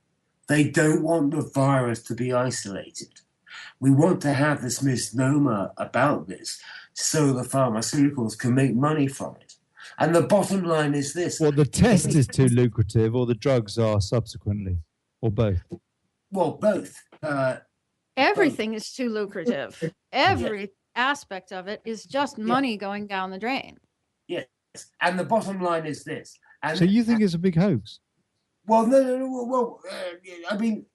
They don't want the virus to be isolated. We want to have this misnomer about this so the pharmaceuticals can make money from it. And the bottom line is this. Well, the test is too lucrative or the drugs are subsequently, or both? Well, both. Everything is too lucrative. Every aspect of it is just money going down the drain. Yes. And the bottom line is this. So you think it's a big hoax? Well, no. Well, I mean,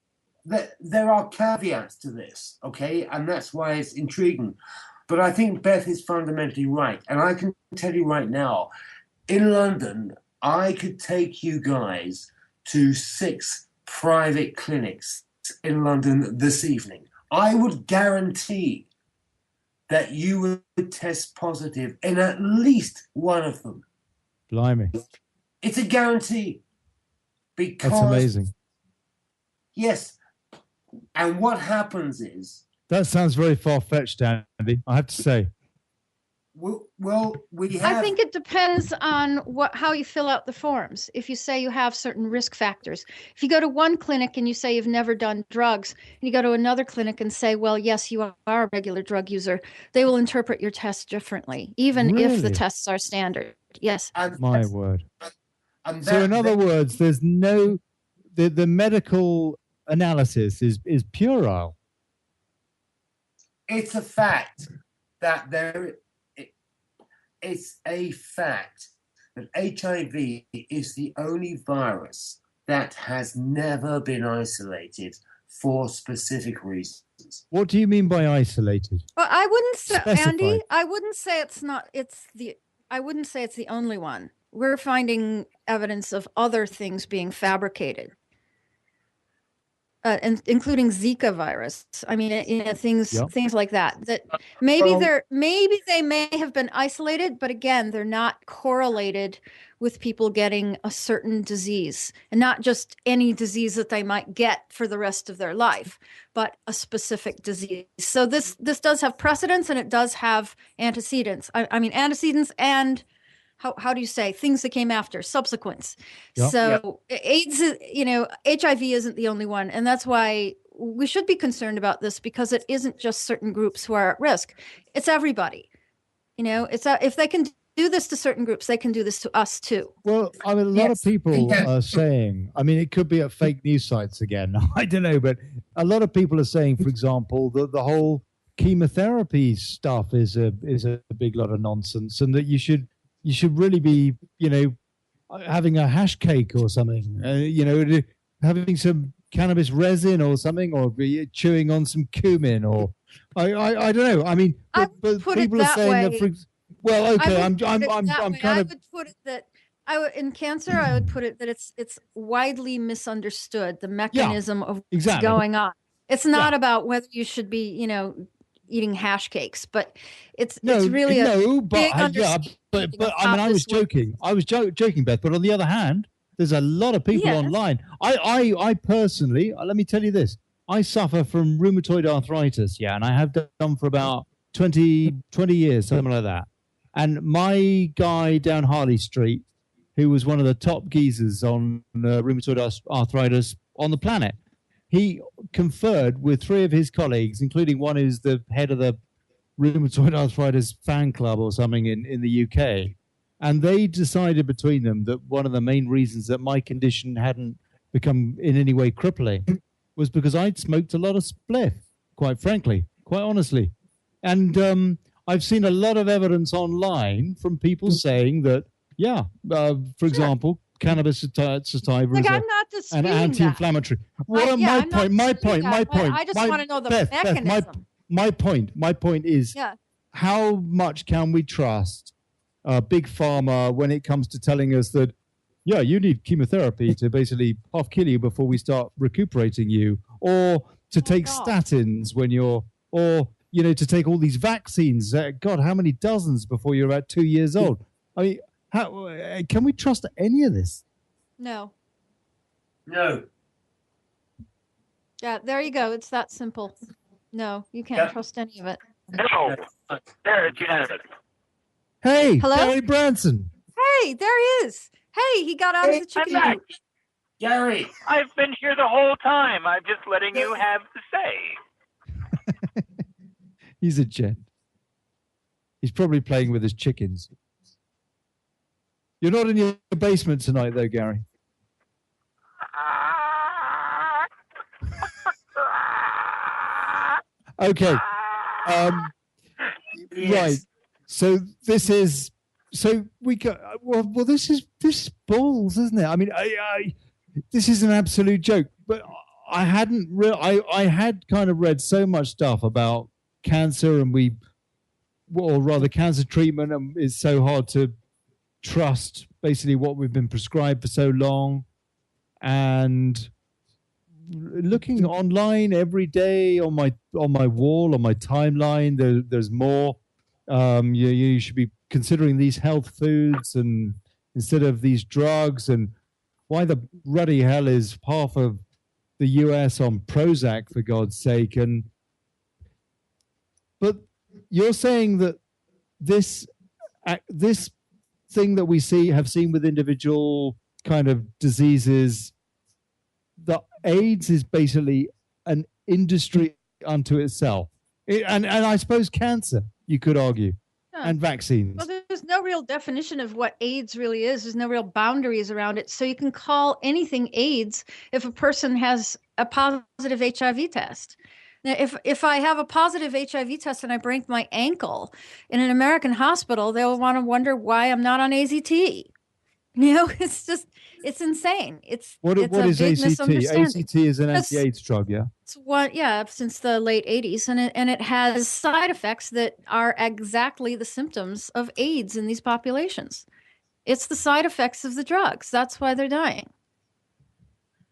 there are caveats to this, okay? And that's why it's intriguing. But I think Beth is fundamentally right. And I can tell you right now, in London, I could take you guys to 6 private clinics in London this evening. I would guarantee that you would test positive in at least one of them. Blimey. It's a guarantee. Because, that's amazing. Yes. And what happens is... That sounds very far-fetched, Andy, I have to say. Well, we have... I think it depends on how you fill out the forms. If you say you have certain risk factors. If you go to one clinic and you say you've never done drugs, and you go to another clinic and say, well, yes, you are a regular drug user, they will interpret your test differently, even if the tests are standard. Yes. My word. So in other words, there's no... The medical analysis is puerile. It's a fact that it's a fact that HIV is the only virus that has never been isolated for specific reasons. What do you mean by isolated? Well, I wouldn't say, Andy, I wouldn't say it's the only one. We're finding evidence of other things being fabricated. And including Zika virus. I mean, things like that. That maybe they may have been isolated, but again, they're not correlated with people getting a certain disease, and not just any disease that they might get for the rest of their life, but a specific disease. So this does have precedence, and it does have antecedents. I mean, antecedents and how do you say, things that came after, subsequents. Yep. So AIDS, HIV isn't the only one. And that's why we should be concerned about this, because it isn't just certain groups who are at risk. It's everybody. If they can do this to certain groups, they can do this to us too. Well, I mean, a lot of people are saying, I mean, it could be at fake news sites again. I don't know, but a lot of people are saying, for example, that the whole chemotherapy stuff is a big lot of nonsense, and that you should really be, having a hash cake or something, having some cannabis resin or something, or chewing on some cumin, or I don't know. I mean, but people are saying that. Well, okay, I'm kind of. I would put it that in cancer, I would put it that it's widely misunderstood, the mechanism of what's going on. It's not about whether you should be, eating hash cakes, but it's really I was joking. I was joking, Beth. But on the other hand, there's a lot of people online. I personally, let me tell you this: I suffer from rheumatoid arthritis, and I have done for about 20 years, something like that. And my guy down Harley Street, who was one of the top geezers on rheumatoid arthritis on the planet, he conferred with 3 of his colleagues, including one who's the head of the rheumatoid arthritis fan club or something in the UK. And they decided between them that one of the main reasons that my condition hadn't become in any way crippling was because I'd smoked a lot of spliff, quite frankly, quite honestly. And I've seen a lot of evidence online from people saying that, for example, cannabis sativa is an anti-inflammatory. My point. I just want to know the mechanism. My point is, how much can we trust Big Pharma when it comes to telling us that, you need chemotherapy to basically half kill you before we start recuperating you, or to take statins when you're, or to take all these vaccines. God, how many dozens before you're about 2 years old? I mean, how can we trust any of this? No. Yeah, there you go. It's that simple. No, you can't trust any of it. No. There, it's unanimous. Hey, hello? Gary Branson. Hey, there he is. Hey, he got out of the chicken coop. Gary. I've been here the whole time. I'm just letting you have the say. He's a gent. He's probably playing with his chickens. You're not in your basement tonight, though, Gary. Okay. Yes. Right. So this is. So we go. Well, this is balls, isn't it? I mean, this is an absolute joke. But I hadn't. I had kind of read so much stuff about cancer, and or rather, cancer treatment, and it's so hard to trust basically what we've been prescribed for so long. And looking online every day on my wall, on my timeline, there's more. You should be considering these health foods and instead of these drugs, and why the ruddy hell is half of the US on Prozac, for God's sake. But you're saying that this thing that we have seen with individual kind of diseases, that AIDS is basically an industry unto itself, and I suppose cancer, you could argue, and vaccines. Well, there's no real definition of what AIDS really is. There's no real boundaries around it. So you can call anything AIDS if a person has a positive HIV test. Now, if I have a positive HIV test and I break my ankle in an American hospital, they'll want to wonder why I'm not on AZT. It's insane. What is AZT? AZT is an anti-AIDS drug, yeah? It's since the late 80s, and it has side effects that are exactly the symptoms of AIDS in these populations. It's the side effects of the drugs. That's why they're dying.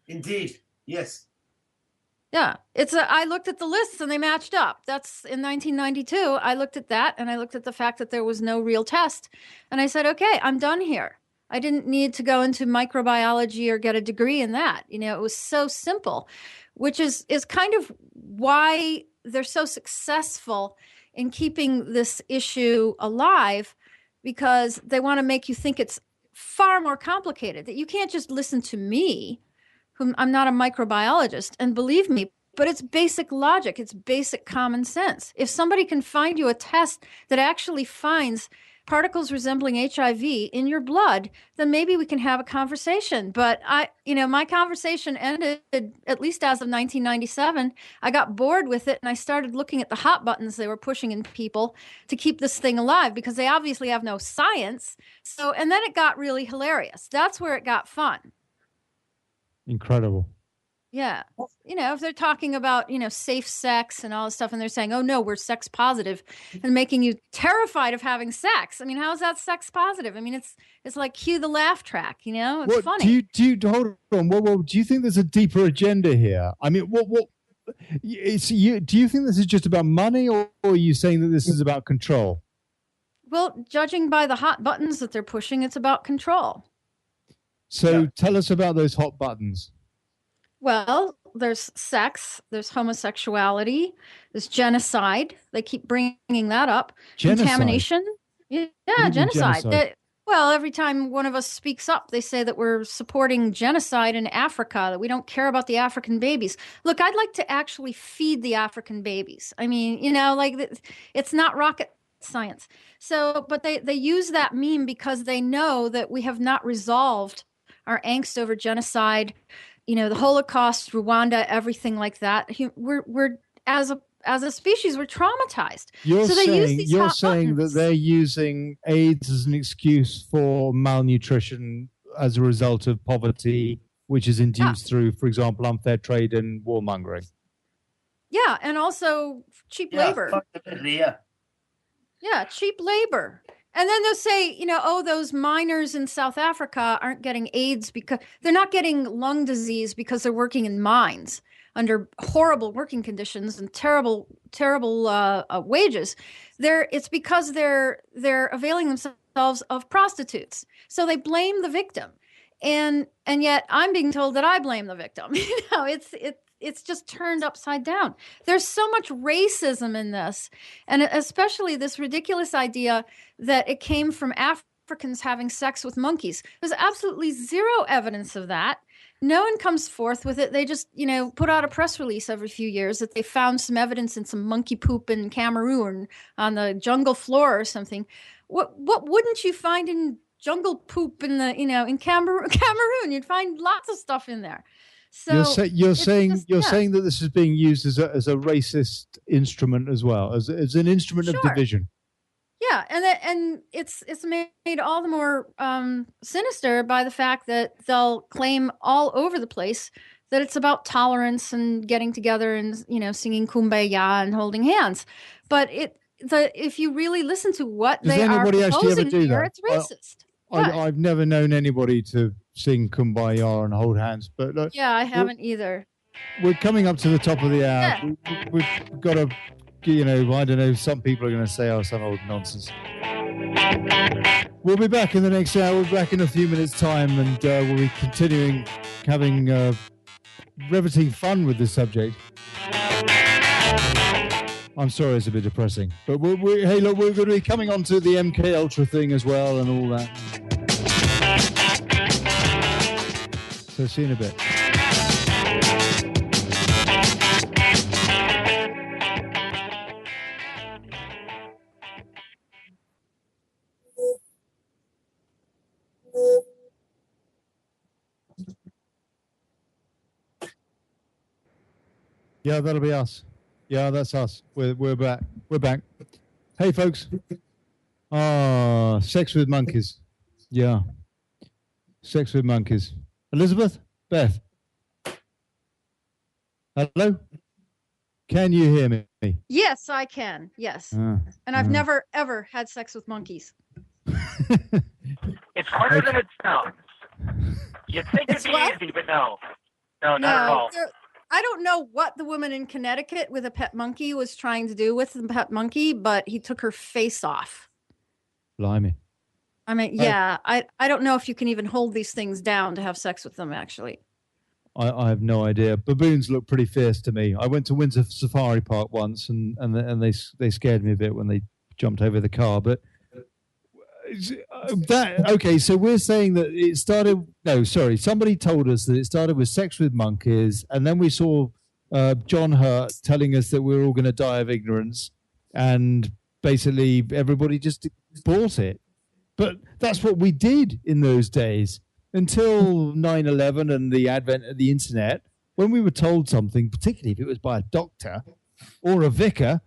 Indeed, yes. Yeah, I looked at the lists and they matched up. That's in 1992. I looked at that and I looked at the fact that there was no real test, and I said, okay, I'm done here. I didn't need to go into microbiology or get a degree in that. It was so simple, which is kind of why they're so successful in keeping this issue alive, because they want to make you think it's far more complicated, that you can't just listen to me, whom I'm not a microbiologist, and believe me, but it's basic logic. It's basic common sense. If somebody can find you a test that actually finds particles resembling HIV in your blood, then maybe we can have a conversation. But my conversation ended, at least as of 1997. I got bored with it and I started looking at the hot buttons they were pushing in people to keep this thing alive, because they obviously have no science. And then it got really hilarious. That's where it got fun. Incredible. Yeah. If they're talking about, safe sex and all this stuff, and they're saying, oh, no, we're sex positive, and making you terrified of having sex. I mean, how is that sex positive? I mean, it's like cue the laugh track, it's funny. Do you hold on? What do you think there's a deeper agenda here? I mean, do you think this is just about money, or are you saying that this is about control? Well, judging by the hot buttons that they're pushing, it's about control. So tell us about those hot buttons. Well, there's sex, there's homosexuality, there's genocide. They keep bringing that up. Genocide? Contamination. Yeah, genocide. Every time one of us speaks up, they say that we're supporting genocide in Africa, that we don't care about the African babies. Look, I'd like to actually feed the African babies. I mean, it's not rocket science. But they use that meme because they know that we have not resolved our angst over genocide. The Holocaust, Rwanda, everything like that. We're as a species, we're traumatized. You're saying that they're using AIDS as an excuse for malnutrition as a result of poverty, which is induced through, for example, unfair trade and warmongering. Yeah, and also cheap labor. Yeah, cheap labor. And then they'll say, those miners in South Africa aren't getting AIDS because they're not getting lung disease because they're working in mines under horrible working conditions and terrible wages. It's because they're availing themselves of prostitutes. So they blame the victim. And yet I'm being told that I blame the victim. It's just turned upside down. There's so much racism in this, and especially this ridiculous idea that it came from Africans having sex with monkeys. There's absolutely zero evidence of that. No one comes forth with it. They just, put out a press release every few years that they found some evidence in some monkey poop in Cameroon on the jungle floor or something. What wouldn't you find in jungle poop in in Cameroon? You'd find lots of stuff in there. So you're saying that this is being used as a racist instrument as well, as an instrument of division. Yeah, and it's made all the more sinister by the fact that they'll claim all over the place that it's about tolerance and getting together and singing Kumbaya and holding hands. But if you really listen to what they are proposing here, it's racist. I've never known anybody to sing Kumbaya and hold hands, but I haven't either. We're coming up to the top of the hour. Yeah. We've got to, I don't know, some people are going to say, oh, some old nonsense. We'll be back in the next hour. We'll be back in a few minutes' time, and we'll be continuing having riveting fun with this subject. I'm sorry it's a bit depressing, but hey, look, we're going to be coming on to the MK Ultra thing as well and all that. So see you in a bit. Yeah, that'll be us. Yeah, that's us. We're back. We're back. Hey, folks. Sex with monkeys. Yeah. Sex with monkeys. Elizabeth? Beth? Hello? Can you hear me? Yes, I can. Yes. And I've never, ever had sex with monkeys. It's harder than it sounds. You'd think it'd be easy, but no. No, not at all. I don't know what the woman in Connecticut with a pet monkey was trying to do with the pet monkey, but he took her face off. Blimey. I mean, yeah, I don't know if you can even hold these things down to have sex with them, actually. I have no idea. Baboons look pretty fierce to me. I went to Windsor Safari Park once, and they scared me a bit when they jumped over the car. But Okay, so we're saying that it started. No, sorry, somebody told us that it started with sex with monkeys, and then we saw John Hurt telling us that we're all going to die of ignorance, and basically everybody just bought it. But that's what we did in those days until 9/11 and the advent of the internet. When we were told something, particularly if it was by a doctor or a vicar,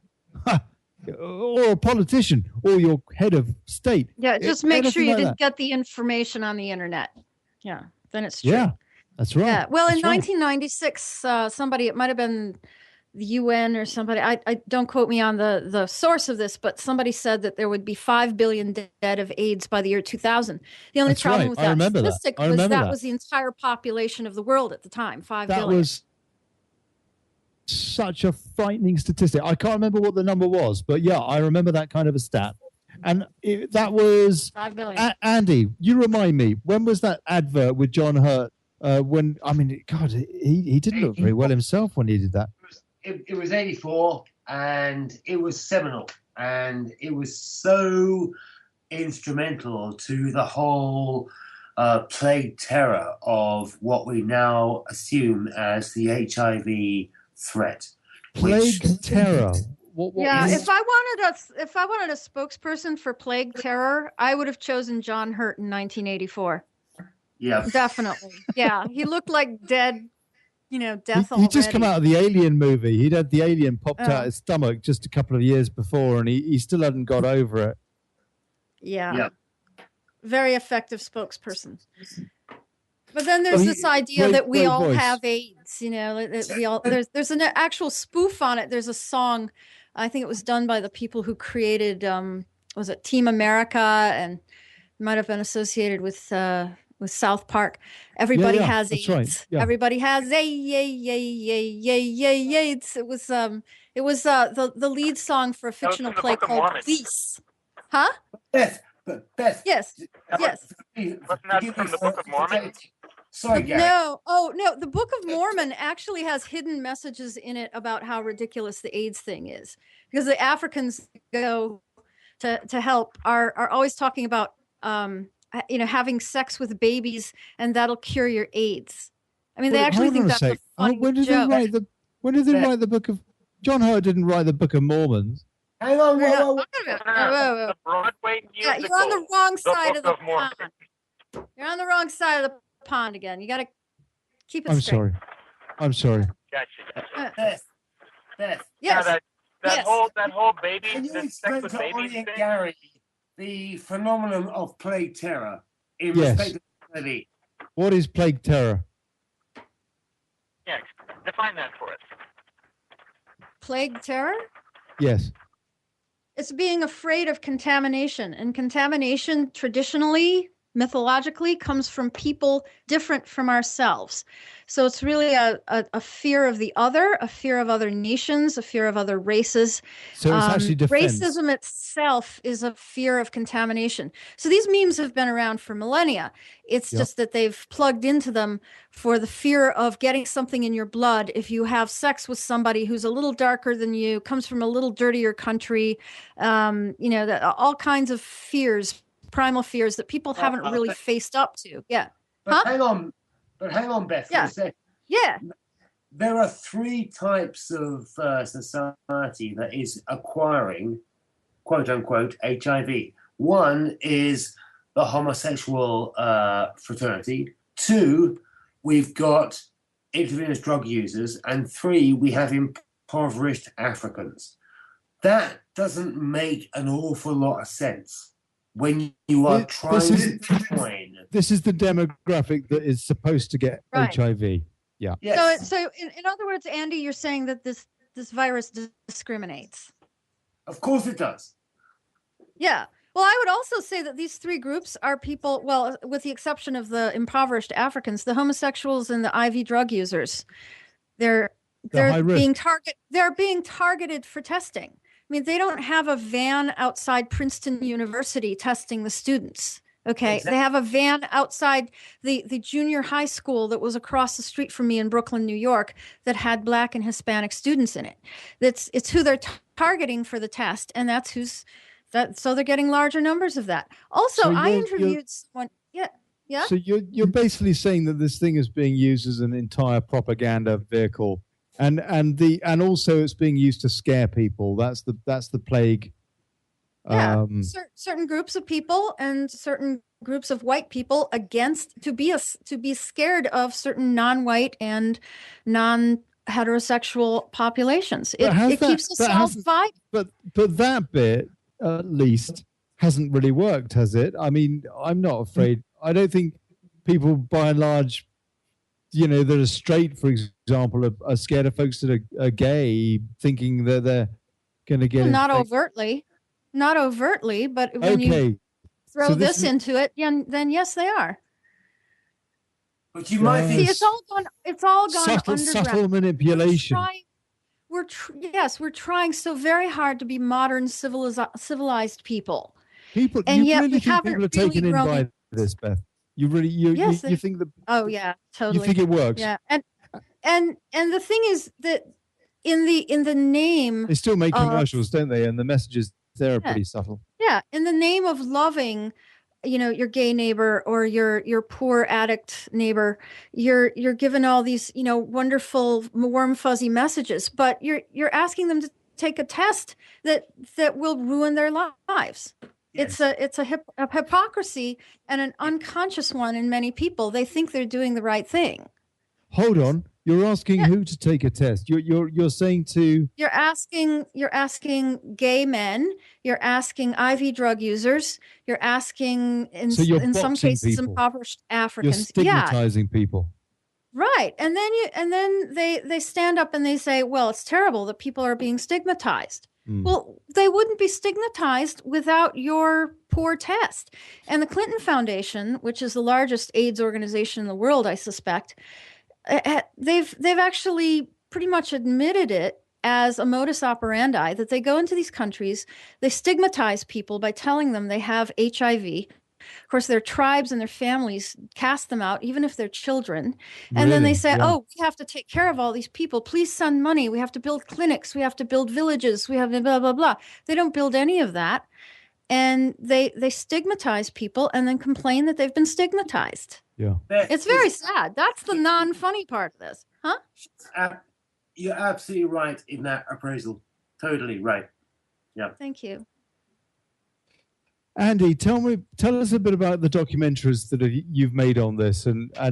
or a politician, or your head of state. Yeah, just make sure you didn't get the information on the internet. Yeah, then it's true. Yeah, that's right. Yeah. Well, in 1996, somebody, it might have been the UN or somebody, I don't quote me on the source of this, but somebody said that there would be 5 billion dead of AIDS by the year 2000. The only problem with that statistic was that was the entire population of the world at the time, 5 billion. That was such a frightening statistic. I can't remember what the number was, but yeah, I remember that kind of a stat. And that was 5 billion. Andy, you remind me, when was that advert with John Hurt? When, I mean, God, he didn't look very well himself when he did that. It was 84, and it was seminal, and it was so instrumental to the whole plague terror of what we now assume as the HIV threat. Plague terror. Yeah, if I wanted a spokesperson for plague terror, I would have chosen John Hurt in 1984. Yeah, definitely. Yeah, he looked like dead. Death. He'd just come out of the Alien movie. He'd had the alien popped out his stomach just a couple of years before, and he still hadn't got over it. Yeah. Very effective spokesperson. But then there's this idea that we all have AIDS. There's an actual spoof on it. There's a song, I think it was done by the people who created, was it Team America, and might have been associated with South Park. Everybody has AIDS. Right. Yeah. Everybody has AIDS. It was the lead song for a fictional play called Police. Huh? Beth. Yes. Wasn't that from the Book of Mormon? Sorry, Gary. No. Oh, no. The Book of Mormon actually has hidden messages in it about how ridiculous the AIDS thing is, because the Africans go to help are always talking about having sex with babies, and that'll cure your AIDS. I mean, they actually think that's a funny joke. When did they write the Book of... John Hurt didn't write the Book of Mormon. Hang on, whoa. The Broadway musical, you're on the wrong side of the pond. You're on the wrong side of the pond again. You got to keep it straight. I'm sorry. Gotcha. Beth. Yes. That whole baby, can you explain to Olly and Gary the phenomenon of plague terror in respect to humanity? What is plague terror? Yeah, define that for us. Plague terror? Yes. It's being afraid of contamination. And contamination traditionally, mythologically, comes from people different from ourselves. So it's really a fear of the other, a fear of other nations, a fear of other races. So it's actually defense. Racism itself is a fear of contamination. So these memes have been around for millennia. It's just that they've plugged into them for the fear of getting something in your blood if you have sex with somebody who's a little darker than you, comes from a little dirtier country, all kinds of fears, primal fears that people haven't really faced up to. Yeah. But hang on, Beth, for a second. Yeah. There are three types of society that is acquiring, quote unquote, HIV. One is the homosexual fraternity. Two, we've got intravenous drug users. And three, we have impoverished Africans. That doesn't make an awful lot of sense when you are trying to join. This is the demographic that is supposed to get HIV. Yeah. Yes. So in other words, Andy, you're saying that this virus discriminates. Of course it does. Yeah. Well, I would also say that these three groups are people, well, with the exception of the impoverished Africans, the homosexuals and the IV drug users, they're being targeted for testing. I mean, they don't have a van outside Princeton University testing the students. Okay. Exactly. They have a van outside the junior high school that was across the street from me in Brooklyn, New York, that had Black and Hispanic students in it. It's who they're targeting for the test, and that's who's So they're getting larger numbers of that. Also, So I interviewed someone. Yeah. So you're basically saying that this thing is being used as an entire propaganda vehicle, and also it's being used to scare people. That's the plague. Yeah, certain groups of people and certain groups of white people to be scared of certain non-white and non-heterosexual populations. It keeps us all fighting. But that bit at least hasn't really worked, has it? I mean, I'm not afraid. I don't think people, by and large, that are straight, for example, are scared of folks that are gay, thinking that they're going to get not overtly, but when you throw this into it, then yes, they are. But you might see it's all gone underground. Subtle manipulation. We're trying so very hard to be modern civilized people. And yet we think people are taken in by this, Beth? You think that? Oh yeah, totally. You think it works? Yeah, and the thing is that in the name, they still make commercials, don't they? And the messages there are pretty subtle. Yeah, in the name of loving, your gay neighbor or your poor addict neighbor, you're given all these wonderful warm fuzzy messages, but you're asking them to take a test that will ruin their lives. Yes. It's a hypocrisy and an unconscious one in many people. They think they're doing the right thing. Hold on, you're asking who to take a test? You're saying to you're asking gay men. You're asking IV drug users. You're asking in some cases people. Impoverished Africans. You're stigmatizing people. Right, and then they stand up and they say, well, it's terrible that people are being stigmatized. Well, they wouldn't be stigmatized without your poor test. And the Clinton Foundation, which is the largest AIDS organization in the world, I suspect, they've actually pretty much admitted it as a modus operandi, that they go into these countries, they stigmatize people by telling them they have HIV. Of course, their tribes and their families cast them out, even if they're children. And then they say, oh, we have to take care of all these people. Please send money. We have to build clinics. We have to build villages. We have to blah, blah, blah. They don't build any of that. And they stigmatize people and then complain that they've been stigmatized. Yeah. It's very sad. That's the non-funny part of this. Huh? You're absolutely right in that appraisal. Totally right. Yeah. Thank you. Andi, tell us a bit about the documentaries that you've made on this, and I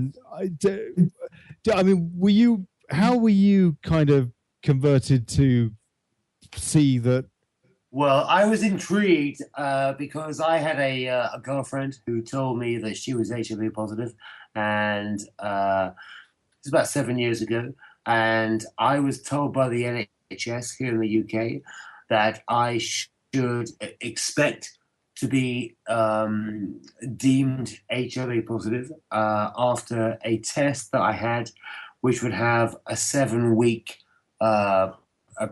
mean, how were you kind of converted to see that? Well, I was intrigued because I had a girlfriend who told me that she was HIV positive, and it was about 7 years ago, and I was told by the NHS here in the UK that I should expect to be deemed HIV positive after a test that I had, which would have a 7-week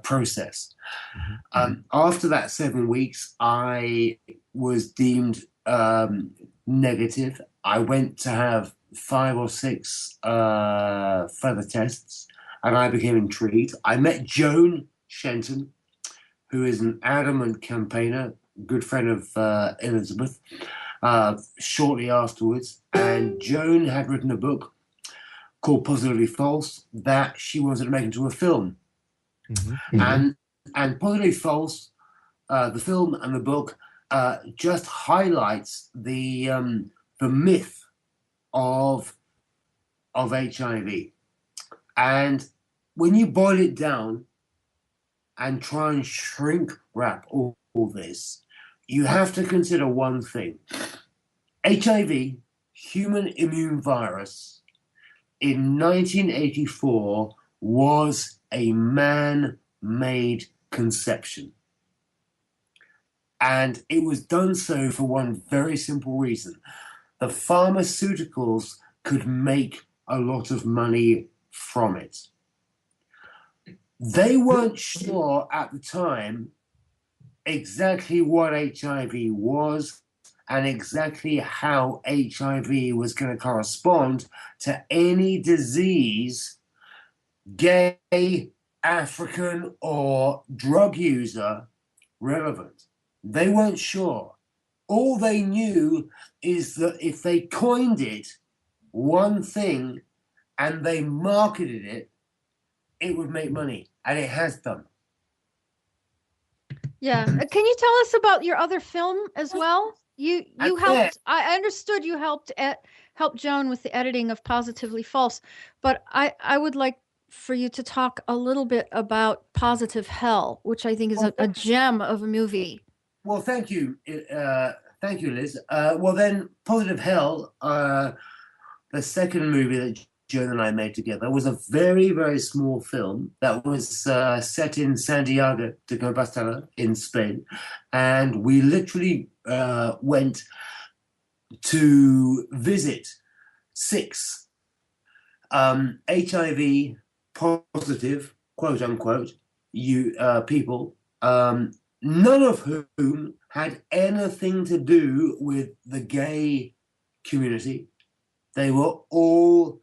process. After that 7 weeks, I was deemed negative. I went to have 5 or 6 further tests, and I became intrigued. I met Joan Shenton, who is an adamant campaigner, good friend of Elizabeth, shortly afterwards. And Joan had written a book called Positively False that she wanted to make into a film. And Positively False, the film and the book, just highlights the myth of HIV. And when you boil it down and try and shrink wrap all this, you have to consider one thing. HIV, human immune virus, in 1984 was a man-made conception. And it was done so for one very simple reason. The pharmaceuticals could make a lot of money from it. They weren't sure at the time exactly what HIV was and exactly how HIV was going to correspond to any disease, gay, African, or drug user relevant. They weren't sure. All they knew is that if they coined it one thing and they marketed it, it would make money, and it has done. Yeah. Can you tell us about your other film as well? You helped. I understood you helped Joan with the editing of Positively False, but I would like for you to talk a little bit about Positive Hell, which I think is a gem of a movie. Well, thank you, Liz. Well, then, Positive Hell, the second movie that Joan and I made together, was a very, very small film that was set in Santiago de Compostela in Spain. And we literally went to visit 6 HIV positive, quote unquote, people, none of whom had anything to do with the gay community. They were all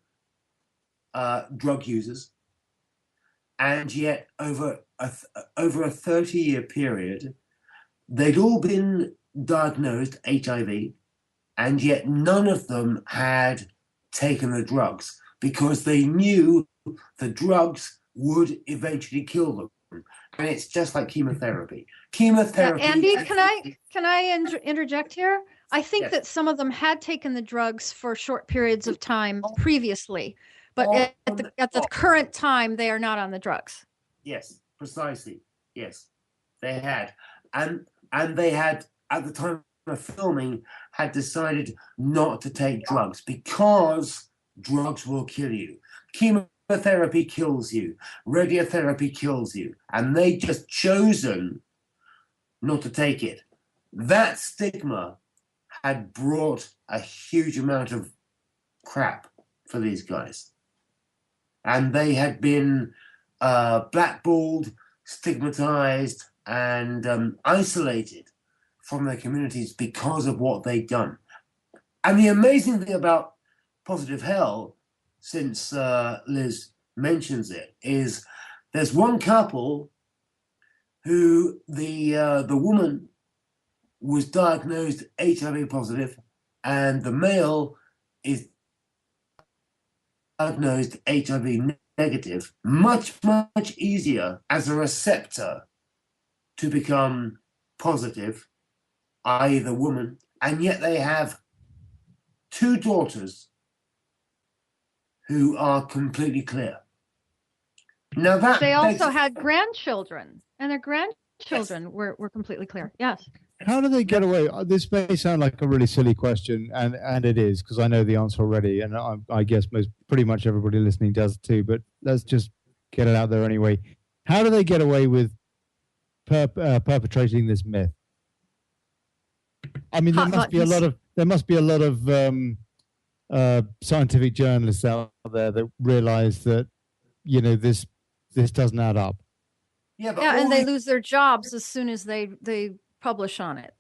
drug users, and yet over a 30-year period, they'd all been diagnosed HIV, and yet none of them had taken the drugs because they knew the drugs would eventually kill them. And it's just like chemotherapy. Andi, can I interject here? I think that some of them had taken the drugs for short periods of time previously, but at the current time, they are not on the drugs. Yes, precisely. Yes, they had. And they had, at the time of filming, had decided not to take drugs because drugs will kill you. Chemotherapy kills you. Radiotherapy kills you. And they just chosen not to take it. That stigma had brought a huge amount of crap for these guys. And they had been blackballed, stigmatized, and isolated from their communities because of what they'd done. And the amazing thing about Positive Hell, since Liz mentions it, is there's one couple who the woman was diagnosed HIV positive, and the male is diagnosed HIV negative. Much easier as a receptor to become positive, i.e. the woman, and yet they have 2 daughters who are completely clear. Now that they also had grandchildren, and their grandchildren were completely clear. Yes. How do they get away? This may sound like a really silly question, and it is, because I know the answer already, and I guess pretty much everybody listening does too, but let's just get it out there anyway. How do they get away with perpetrating this myth? I mean, there must be a lot of scientific journalists out there that realize that, you know, this doesn't add up. Yeah, and they lose their jobs as soon as they publish on it.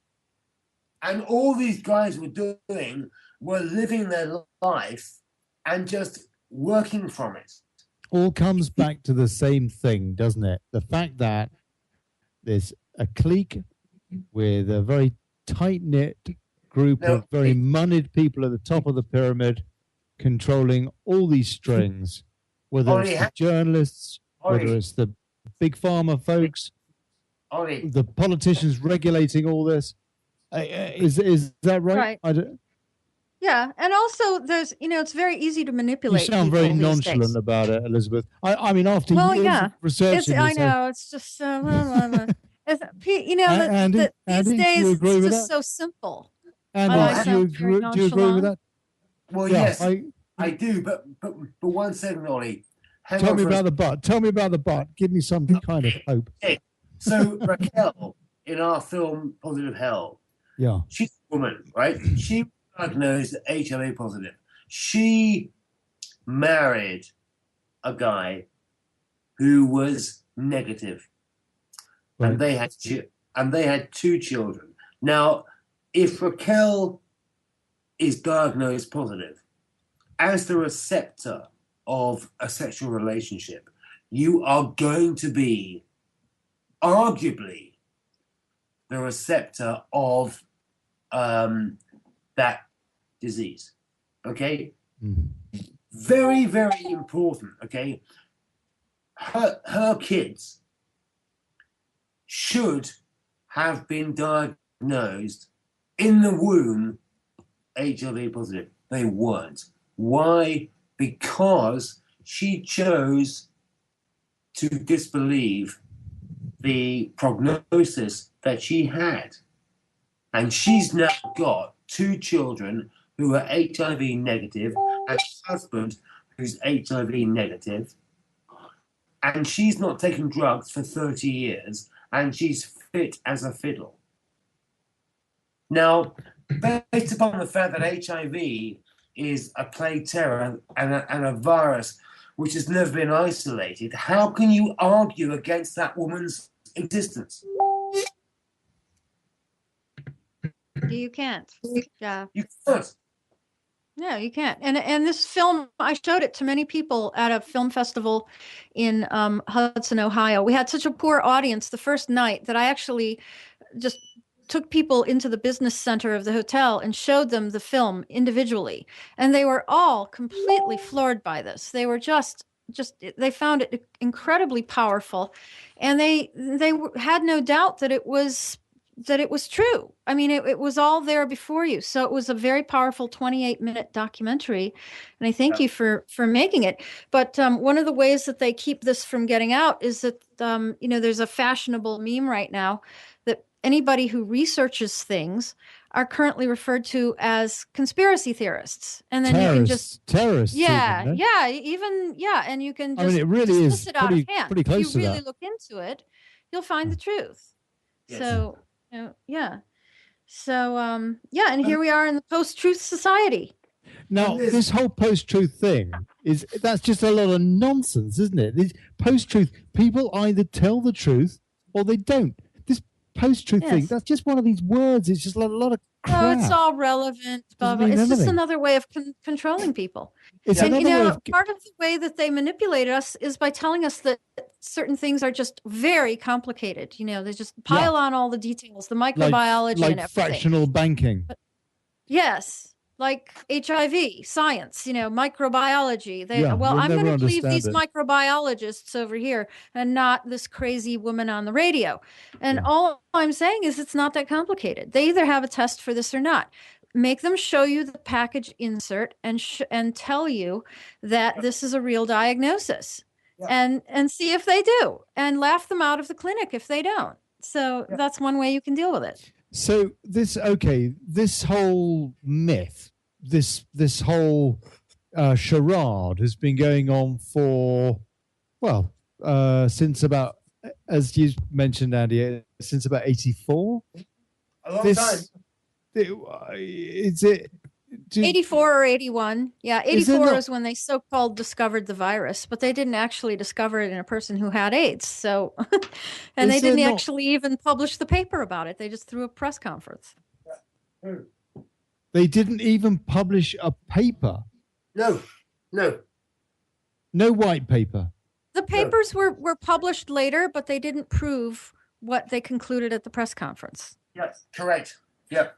And all these guys were doing were living their life and just working from it. All comes back to the same thing, doesn't it? The fact that there's a clique with a very tight-knit group of very moneyed people at the top of the pyramid controlling all these strings, whether it's the journalists, whether it's the big pharma folks, the politicians regulating all this. Is that right? Yeah, and also there's, it's very easy to manipulate. You sound very nonchalant about it, Elizabeth. I mean, after years of researching this, I know it's just these days it's just so simple. Andy, do you agree with that? Well, yeah, yes, I do, but one second, Olly. Tell me about the butt. Tell me about the butt. Give me some kind of hope. So Raquel, in our film Positive Hell, she's a woman, right? She was diagnosed HIV positive. She married a guy who was negative, right. and they had 2 children. Now, if Raquel is diagnosed positive, as the receptor of a sexual relationship, you are going to be arguably the receptor of that disease. Okay? Very, very important. Okay? Her kids should have been diagnosed in the womb HIV positive. They weren't. Why? Because she chose to disbelieve the prognosis that she had. And she's now got 2 children who are HIV negative and a husband who's HIV negative. And she's not taken drugs for 30 years and she's fit as a fiddle. Now, based upon the fact that HIV is a plague terror and a virus which has never been isolated, how can you argue against that woman's existence? You can't. Yeah. You can't. No, you can't. And this film, I showed it to many people at a film festival in Hudson, Ohio. We had such a poor audience the first night that I actually just took people into the business center of the hotel and showed them the film individually. And they were all completely floored by this. They were just they found it incredibly powerful. And they had no doubt that it was true. I mean, it was all there before you. So it was a very powerful 28-minute documentary. And I thank you for making it. But one of the ways that they keep this from getting out is that, there's a fashionable meme right now that anybody who researches things are currently referred to as conspiracy theorists. And then you can just terrorists. Yeah. And you can just, it really is it out of hand. pretty close if to you really that. look into it, you'll find the truth. Yes. So and here we are in the post-truth society. Now, this whole post-truth thing that's just a lot of nonsense, isn't it? This post-truth, people either tell the truth or they don't. This post-truth thing, that's just one of these words. It's just a lot of crap. No, it's all relevant. Blah, blah. It's just another way of controlling people. It's and another part of the way that they manipulate us is by telling us that certain things are just very complicated. They just pile on all the details, the microbiology and everything. Fractional banking. Yes, like HIV, science, microbiology. I'm going to leave these microbiologists over here and not this crazy woman on the radio. And all I'm saying is it's not that complicated. They either have a test for this or not. Make them show you the package insert and tell you that this is a real diagnosis, and see if they do, and laugh them out of the clinic if they don't. So that's one way you can deal with it. So this whole myth, this whole charade has been going on for since about, as you mentioned, Andy, since about 84. A long time. Is it 84 or 81? Yeah, 84 is when they so-called discovered the virus, but they didn't actually discover it in a person who had AIDS. So, and they didn't actually even publish the paper about it. They just threw a press conference. They didn't even publish a paper. No white paper. The papers were published later, but they didn't prove what they concluded at the press conference. Yes, correct. Yep.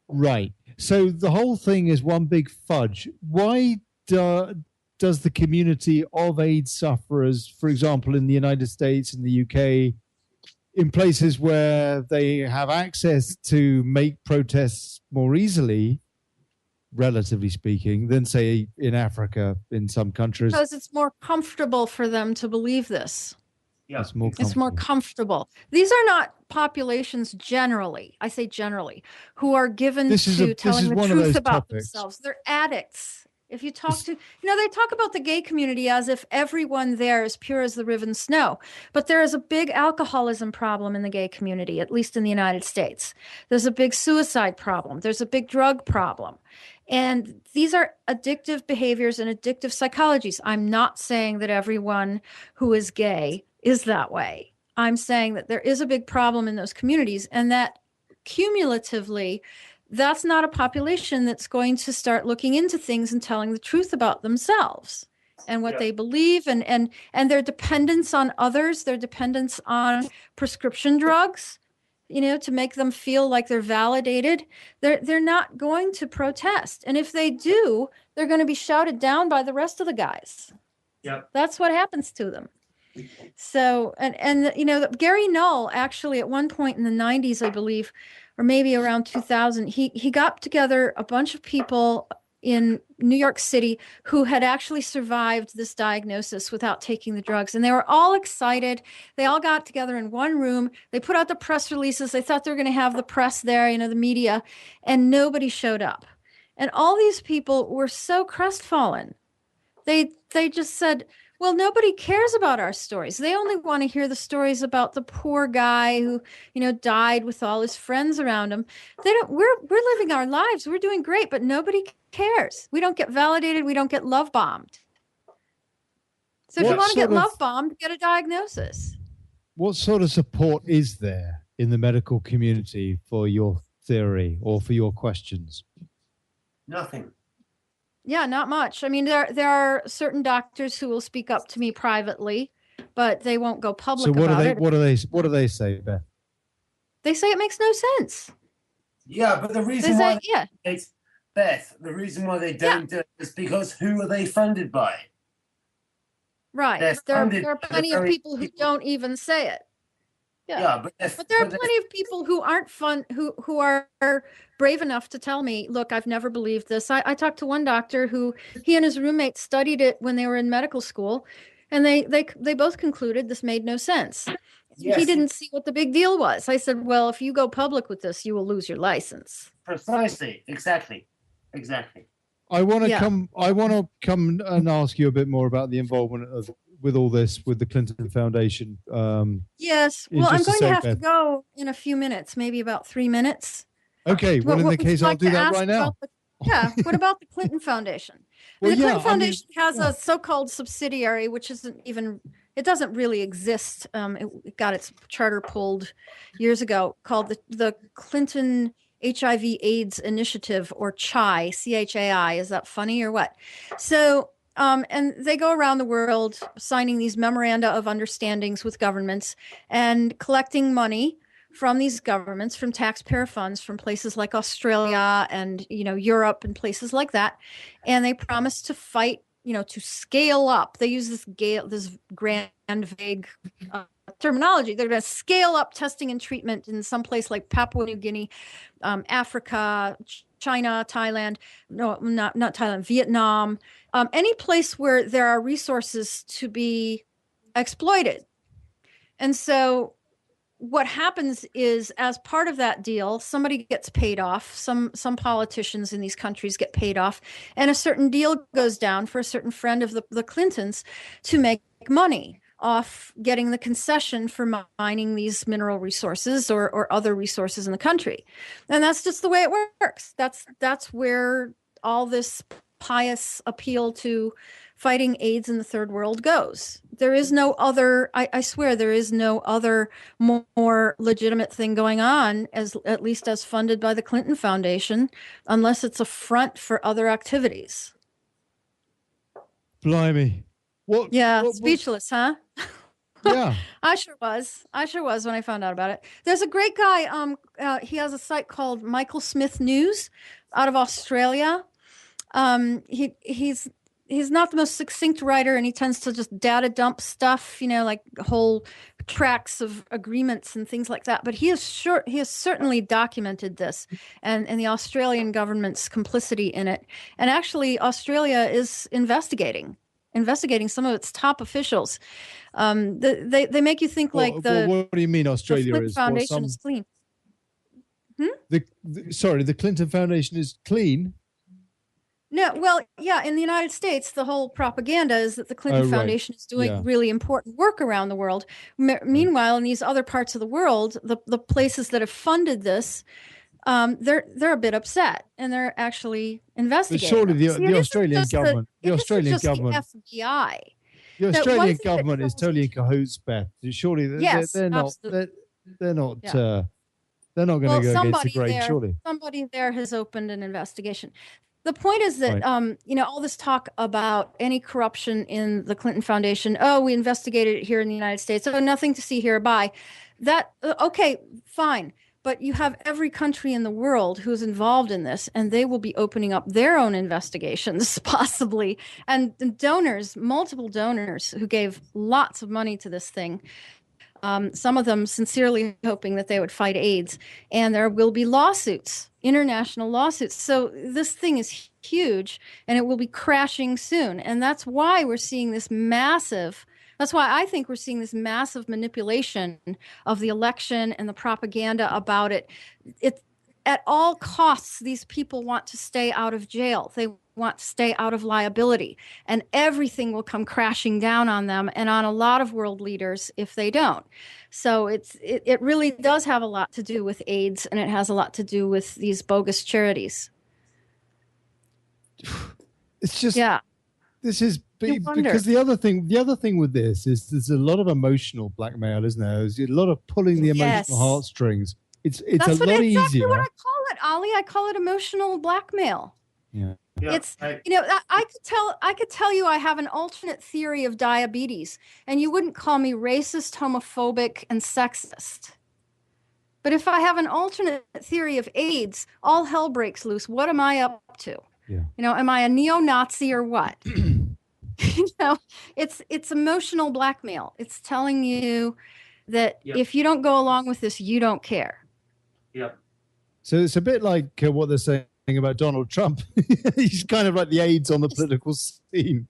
Right. So the whole thing is one big fudge. Why does the community of AIDS sufferers, for example, in the United States and the UK, in places where they have access to make protests more easily, relatively speaking, than, say, in Africa, in some countries? Because it's more comfortable for them to believe this. Yeah. It's more comfortable. These are not populations generally, I say generally, who are given to telling the truth about themselves. They're addicts. If you talk to, they talk about the gay community as if everyone there is pure as the riven snow. But there is a big alcoholism problem in the gay community, at least in the United States. There's a big suicide problem. There's a big drug problem. And these are addictive behaviors and addictive psychologies. I'm not saying that everyone who is gay is that way. I'm saying that there is a big problem in those communities, and that cumulatively, that's not a population that's going to start looking into things and telling the truth about themselves and what they believe and their dependence on others, their dependence on prescription drugs to make them feel like they're validated, they're not going to protest. And if they do, they're going to be shouted down by the rest of the guys. Yep. That's what happens to them. So, and Gary Null actually at one point in the 90s, I believe, or maybe around 2000, he got together a bunch of people in New York City who had actually survived this diagnosis without taking the drugs. And they were all excited. They all got together in one room. They put out the press releases. They thought they were going to have the press there, the media, and nobody showed up. And all these people were so crestfallen. They just said, well, nobody cares about our stories. They only want to hear the stories about the poor guy who, died with all his friends around him. We're living our lives. We're doing great, but nobody cares. We don't get validated. We don't get love bombed. So if you want to get love bombed, get a diagnosis. What sort of support is there in the medical community for your theory or for your questions? Nothing. Yeah, not much. I mean, there are certain doctors who will speak up to me privately, but they won't go public about it. What do they say, Beth? They say it makes no sense. Yeah, but the reason why Beth, the reason why they don't do it is because who are they funded by? Right. There are plenty of people who don't even say it. Yeah, but there are plenty of people who aren't who are brave enough to tell me, look, I've never believed this. I talked to one doctor who he and his roommate studied it when they were in medical school, and they both concluded this made no sense. Yes. He didn't see what the big deal was. I said, well, if you go public with this, you will lose your license. Precisely. Exactly. I want to come and ask you a bit more about the involvement with all this, with the Clinton Foundation. Yes. Well, I'm going to have to go in a few minutes, maybe about 3 minutes. Okay. Well, in the case, I'll do that right now. What about the Clinton Foundation? The Clinton Foundation has a so-called subsidiary, which it doesn't really exist. It got its charter pulled years ago, called the Clinton HIV AIDS Initiative, or CHAI, CHAI. Is that funny or what? So, and they go around the world signing these memoranda of understandings with governments and collecting money from these governments, from taxpayer funds, from places like Australia and, Europe and places like that. And they promise to fight, to scale up. They use this grand, vague terminology. They're going to scale up testing and treatment in some place like Papua New Guinea, Africa, China, Thailand, no, not Thailand, Vietnam, any place where there are resources to be exploited. And so what happens is, as part of that deal, somebody gets paid off. Some politicians in these countries get paid off, and a certain deal goes down for a certain friend of the Clintons to make money off getting the concession for mining these mineral resources or other resources in the country. And that's just the way it works. That's where all this pious appeal to fighting AIDS in the third world goes. There is no other, I swear, there is no other more legitimate thing going on, at least as funded by the Clinton Foundation, unless it's a front for other activities. Blimey. Speechless, huh? Yeah. I sure was when I found out about it. There's a great guy. He has a site called Michael Smith News out of Australia. He's not the most succinct writer, and he tends to just data dump stuff, like whole tracks of agreements and things like that. But he has certainly documented this and the Australian government's complicity in it. And actually, Australia is investigating some of its top officials. They make you think like what do you mean Australia the Clinton Foundation is clean? The Clinton Foundation is clean? No, well, yeah, in the United States, the whole propaganda is that the Clinton Foundation is doing really important work around the world. Meanwhile, in these other parts of the world, the places that have funded this, they're a bit upset, and they're actually investigating. But surely the Australian government, the Australian FBI, the Australian government is totally in cahoots, Beth. Surely they're not going to go against the grain. Surely somebody there has opened an investigation. The point is that, all this talk about any corruption in the Clinton Foundation, we investigated it here in the United States, so nothing to see here, bye. Okay, fine. But you have every country in the world who's involved in this, and they will be opening up their own investigations, possibly. And donors, multiple donors who gave lots of money to this thing, some of them sincerely hoping that they would fight AIDS. And there will be lawsuits, international lawsuits. So this thing is huge, and it will be crashing soon. And that's why we're seeing this massive... That's why I think we're seeing this massive manipulation of the election and the propaganda about it. At all costs, these people want to stay out of jail. They want to stay out of liability. And everything will come crashing down on them and on a lot of world leaders if they don't. So it really does have a lot to do with AIDS, and it has a lot to do with these bogus charities. It's just... Yeah. This is because the other thing with this is there's a lot of emotional blackmail, isn't there? There's a lot of pulling the emotional heartstrings. It's That's a lot exactly easier. What I call it, Ollie. I call it emotional blackmail. Yeah. It's I could tell you I have an alternate theory of diabetes, and you wouldn't call me racist, homophobic, and sexist. But if I have an alternate theory of AIDS, all hell breaks loose. What am I up to? Yeah. Am I a neo-Nazi or what? It's emotional blackmail. It's telling you that if you don't go along with this, you don't care. Yep. So it's a bit like what they're saying about Donald Trump. He's kind of like the AIDS on the political scene.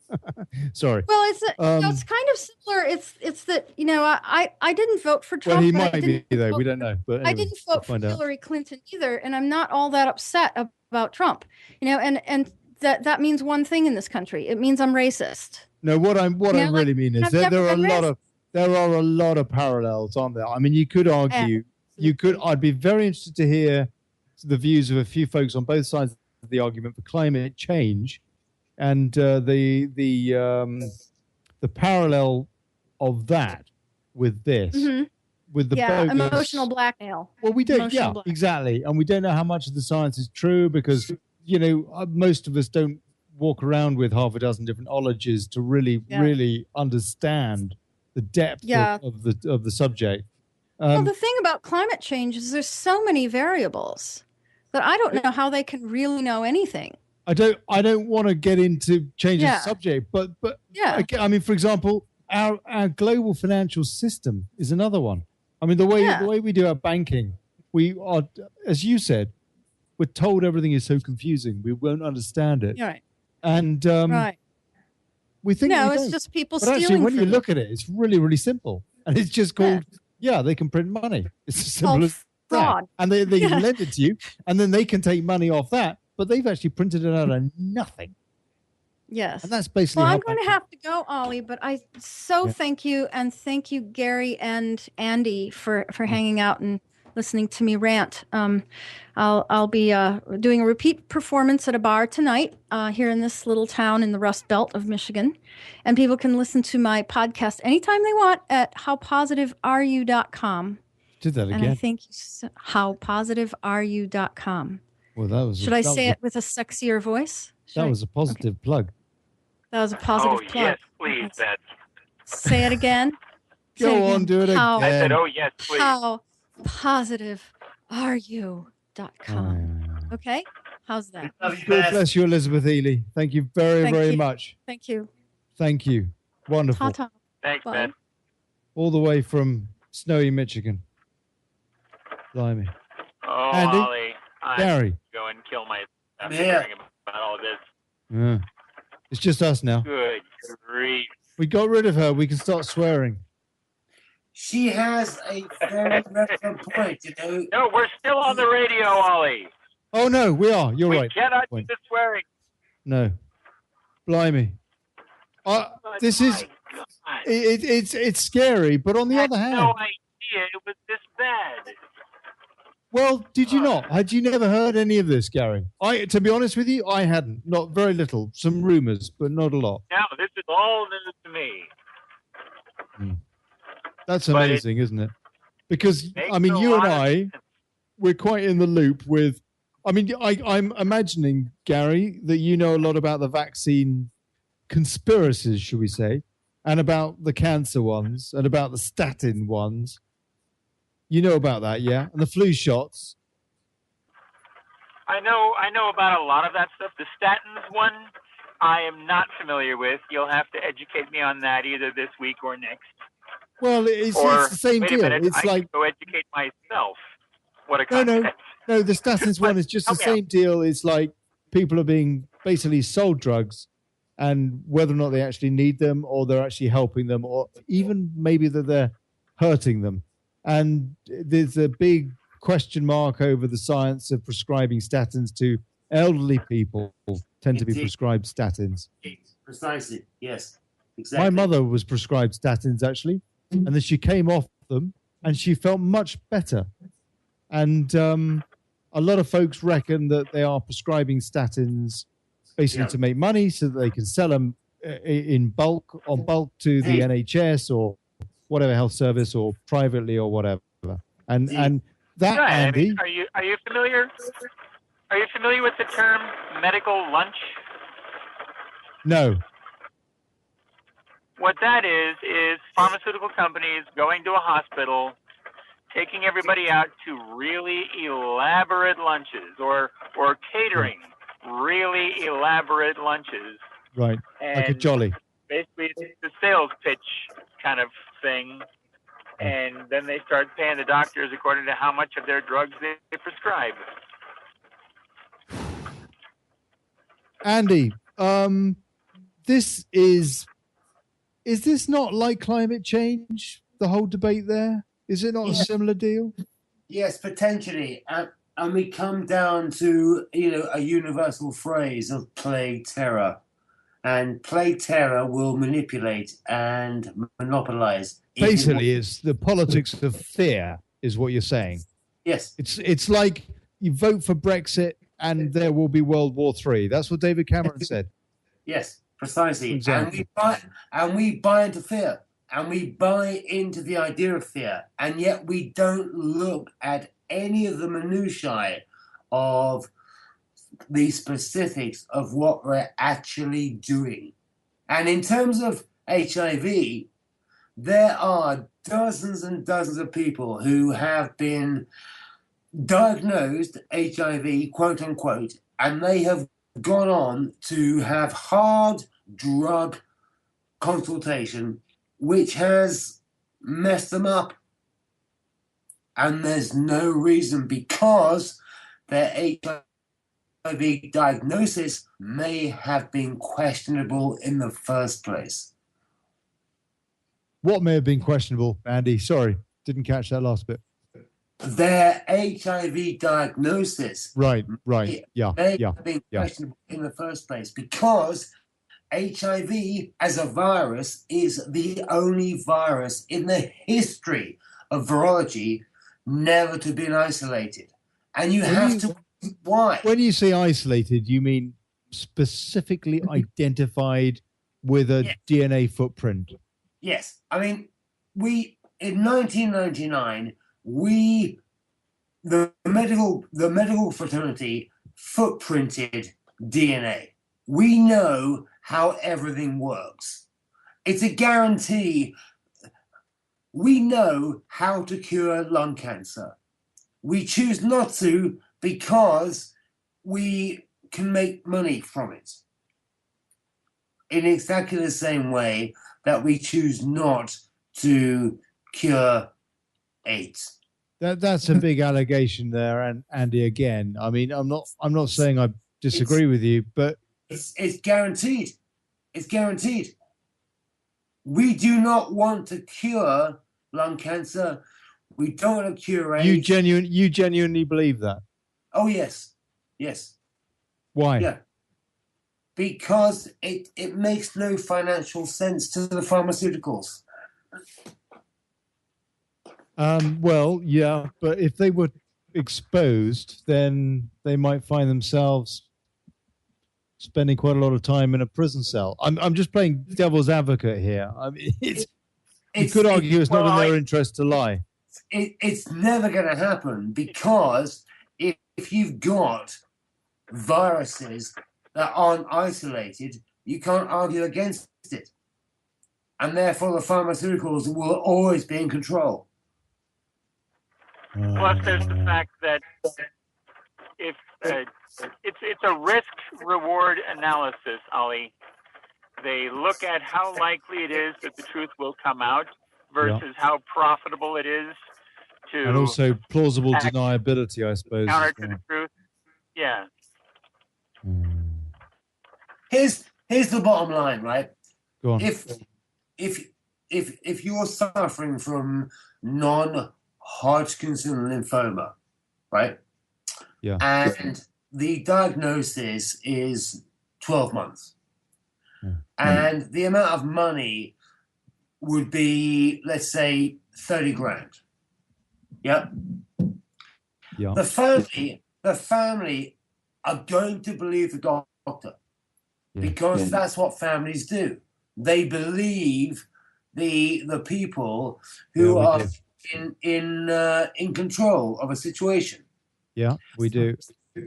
Sorry. Well, it's kind of similar. It's that I didn't vote for Trump. Well, he might be though. We don't know. But anyway, I didn't vote for Hillary Clinton either, and I'm not all that upset about Trump. And that means one thing in this country. It means I'm racist. No, what I really mean is there are a lot of parallels on there. I mean, you could argue, I'd be very interested to hear the views of a few folks on both sides of the argument for climate change, and the parallel of that with this, with the bogus, emotional blackmail. Well, we don't. Exactly, and we don't know how much of the science is true because most of us don't walk around with half a dozen different ologies to really understand the depth of the subject. Well, the thing about climate change is there's so many variables that I don't know how they can really know anything. I don't want to get into changing the subject, but I mean, for example, our global financial system is another one. I mean, the way we do our banking, we are, as you said, we're told everything is so confusing, we won't understand it. Right. And we think it's just people but stealing. Actually, when you look at it, it's really, really simple, and it's just called they can print money. It's as simple as fraud, and they can lend it to you, and then they can take money off that, but they've actually printed it out of nothing. Yes, and that's basically. Well, I'm going to have to go, Ollie, but I thank you, and thank you, Gary and Andi, for hanging out and listening to me rant. I'll be doing a repeat performance at a bar tonight here in this little town in the Rust Belt of Michigan. And people can listen to my podcast anytime they want at howpositiveareyou.com. Do that again. And I think howpositiveareyou.com. Well, that was. Should I say it with a sexier voice? That was a positive plug. That was a positive plug. Yes, please, Beth. Say it again. Go on, do it again. I said, oh, yes, please. Howpositiveareyou.com. Okay? How's that? God bless you, Elizabeth Ely. Thank you very much. Thank you. Thank you. Wonderful. Ta-ta. Thanks, Bye. Ben. All the way from snowy Michigan. Blimey. Oh, Andi? Ollie. Gary. Go and kill myself after hearing about all this. Yeah. It's just us now. Good grief. We got rid of her. We can start swearing. She has a very relevant point, No, we're still on the radio, Ollie. Oh, no, we are. You're right. We cannot do the swearing. No. Blimey. This is... It's scary, but on the other hand... no idea it was this bad. Well, did you not? Had you never heard any of this, Gary? To be honest with you, I hadn't. Not very little. Some rumors, but not a lot. No, this is all news to me. That's amazing, isn't it? Because, I mean, you and I, we're quite in the loop with... I mean, I'm imagining, Gary, that you know a lot about the vaccine conspiracies, should we say, and about the cancer ones, and about the statin ones. You know about that, yeah? And the flu shots. I know about a lot of that stuff. The statins one, I am not familiar with. You'll have to educate me on that either this week or next. Well, it's the same wait deal. A minute, It's I like can go educate myself. What a concept. No. The statins one is just the same deal. It's like people are being basically sold drugs, and whether or not they actually need them, or they're actually helping them, or even maybe that they're hurting them. And there's a big question mark over the science of prescribing statins to elderly people. Tend to be prescribed statins. Precisely. Yes. Exactly. My mother was prescribed statins actually, and then she came off them, and she felt much better. And a lot of folks reckon that they are prescribing statins basically to make money so that they can sell them on bulk to the NHS or whatever health service, or privately or whatever. And that, right. Andy, I mean, are you familiar? Are you familiar with the term medical lunch? No. What that is pharmaceutical companies going to a hospital, taking everybody out to really elaborate lunches, or catering really elaborate lunches. Right, and like a jolly. Basically, it's the sales pitch kind of thing. And then they start paying the doctors according to how much of their drugs they prescribe. Andy, this is this not like climate change, the whole debate there? Is it not a similar deal? Yes, potentially. And we come down to, a universal phrase of plague terror. And plague terror will manipulate and monopolize. Basically, it's the politics of fear, is what you're saying. Yes. It's like you vote for Brexit and there will be World War III. That's what David Cameron said. Yes, precisely. Exactly. And we buy into fear. And we buy into the idea of fear. And yet we don't look at any of the minutiae of the specifics of what we're actually doing. And in terms of HIV, there are dozens and dozens of people who have been diagnosed HIV, quote unquote, and they have gone on to have hard drug consultation, which has messed them up. And there's no reason, because their HIV diagnosis may have been questionable in the first place. What may have been questionable, Andy? Sorry, didn't catch that last bit. Their HIV diagnosis Right, may have been questionable in the first place, because HIV as a virus is the only virus in the history of virology never to be isolated. And you have to... Why? When you say isolated, you mean specifically identified with a DNA footprint? Yes. I mean, in 1999, the medical fraternity footprinted DNA. We know how everything works. It's a guarantee. We know how to cure lung cancer. We choose not to because we can make money from it. In exactly the same way that we choose not to cure AIDS. That's a big allegation there, and Andy, again, I mean, I'm not saying I disagree with you, but it's guaranteed. It's guaranteed. We do not want to cure lung cancer. We don't want to cure AIDS. You genuinely believe that? Oh yes, yes. Why? Yeah. Because it makes no financial sense to the pharmaceuticals. Well, yeah, but if they were exposed, then they might find themselves spending quite a lot of time in a prison cell. I'm just playing devil's advocate here. I mean, you could argue it's not in their interest to lie. It's never going to happen, because if you've got viruses that aren't isolated, you can't argue against it. And therefore the pharmaceuticals will always be in control. Plus, there's the fact that if it's a risk-reward analysis, Olly. They look at how likely it is that the truth will come out versus how profitable it is to... And also plausible deniability, I suppose. Counter to the truth. Yeah. Here's the bottom line, right? Go on. If you're suffering from non-Hodgkin's lymphoma, right? Yeah. And the diagnosis is 12 months. And the amount of money would be, let's say, 30 grand. Yep. Yeah. The family are going to believe the doctor because that's what families do. They believe the people who are in control of a situation. Yeah, we do.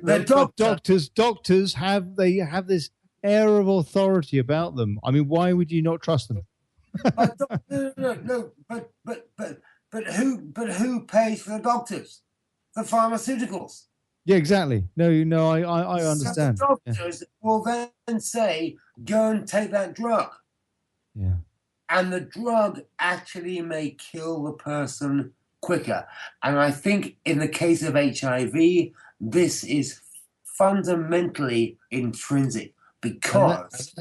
But doctors have this air of authority about them. I mean, why would you not trust them? No. But who pays for the doctors? The pharmaceuticals. Yeah, exactly. No, I understand. So the doctors will then say, "Go and take that drug." Yeah. And the drug actually may kill the person quicker. And I think in the case of HIV, this is fundamentally intrinsic. Because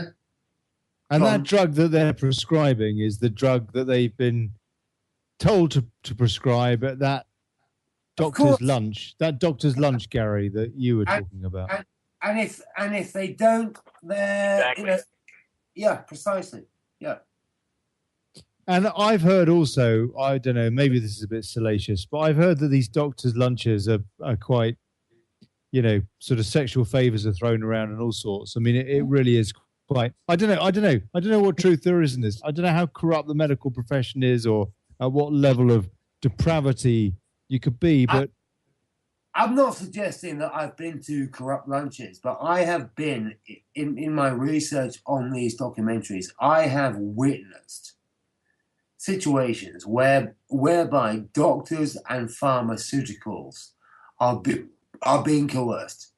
that drug that they're prescribing is the drug that they've been told to prescribe at that doctor's lunch. That doctor's lunch, Gary, that you were talking about. And if they don't, they're precisely. Yeah. And I've heard also, I don't know, maybe this is a bit salacious, but I've heard that these doctors' lunches are quite, sort of sexual favors are thrown around and all sorts. I mean, it really is quite. I don't know what truth there is in this. I don't know how corrupt the medical profession is, or at what level of depravity you could be. But I'm not suggesting that I've been to corrupt lunches, but I have been in my research on these documentaries. I have witnessed situations whereby doctors and pharmaceuticals are being coerced.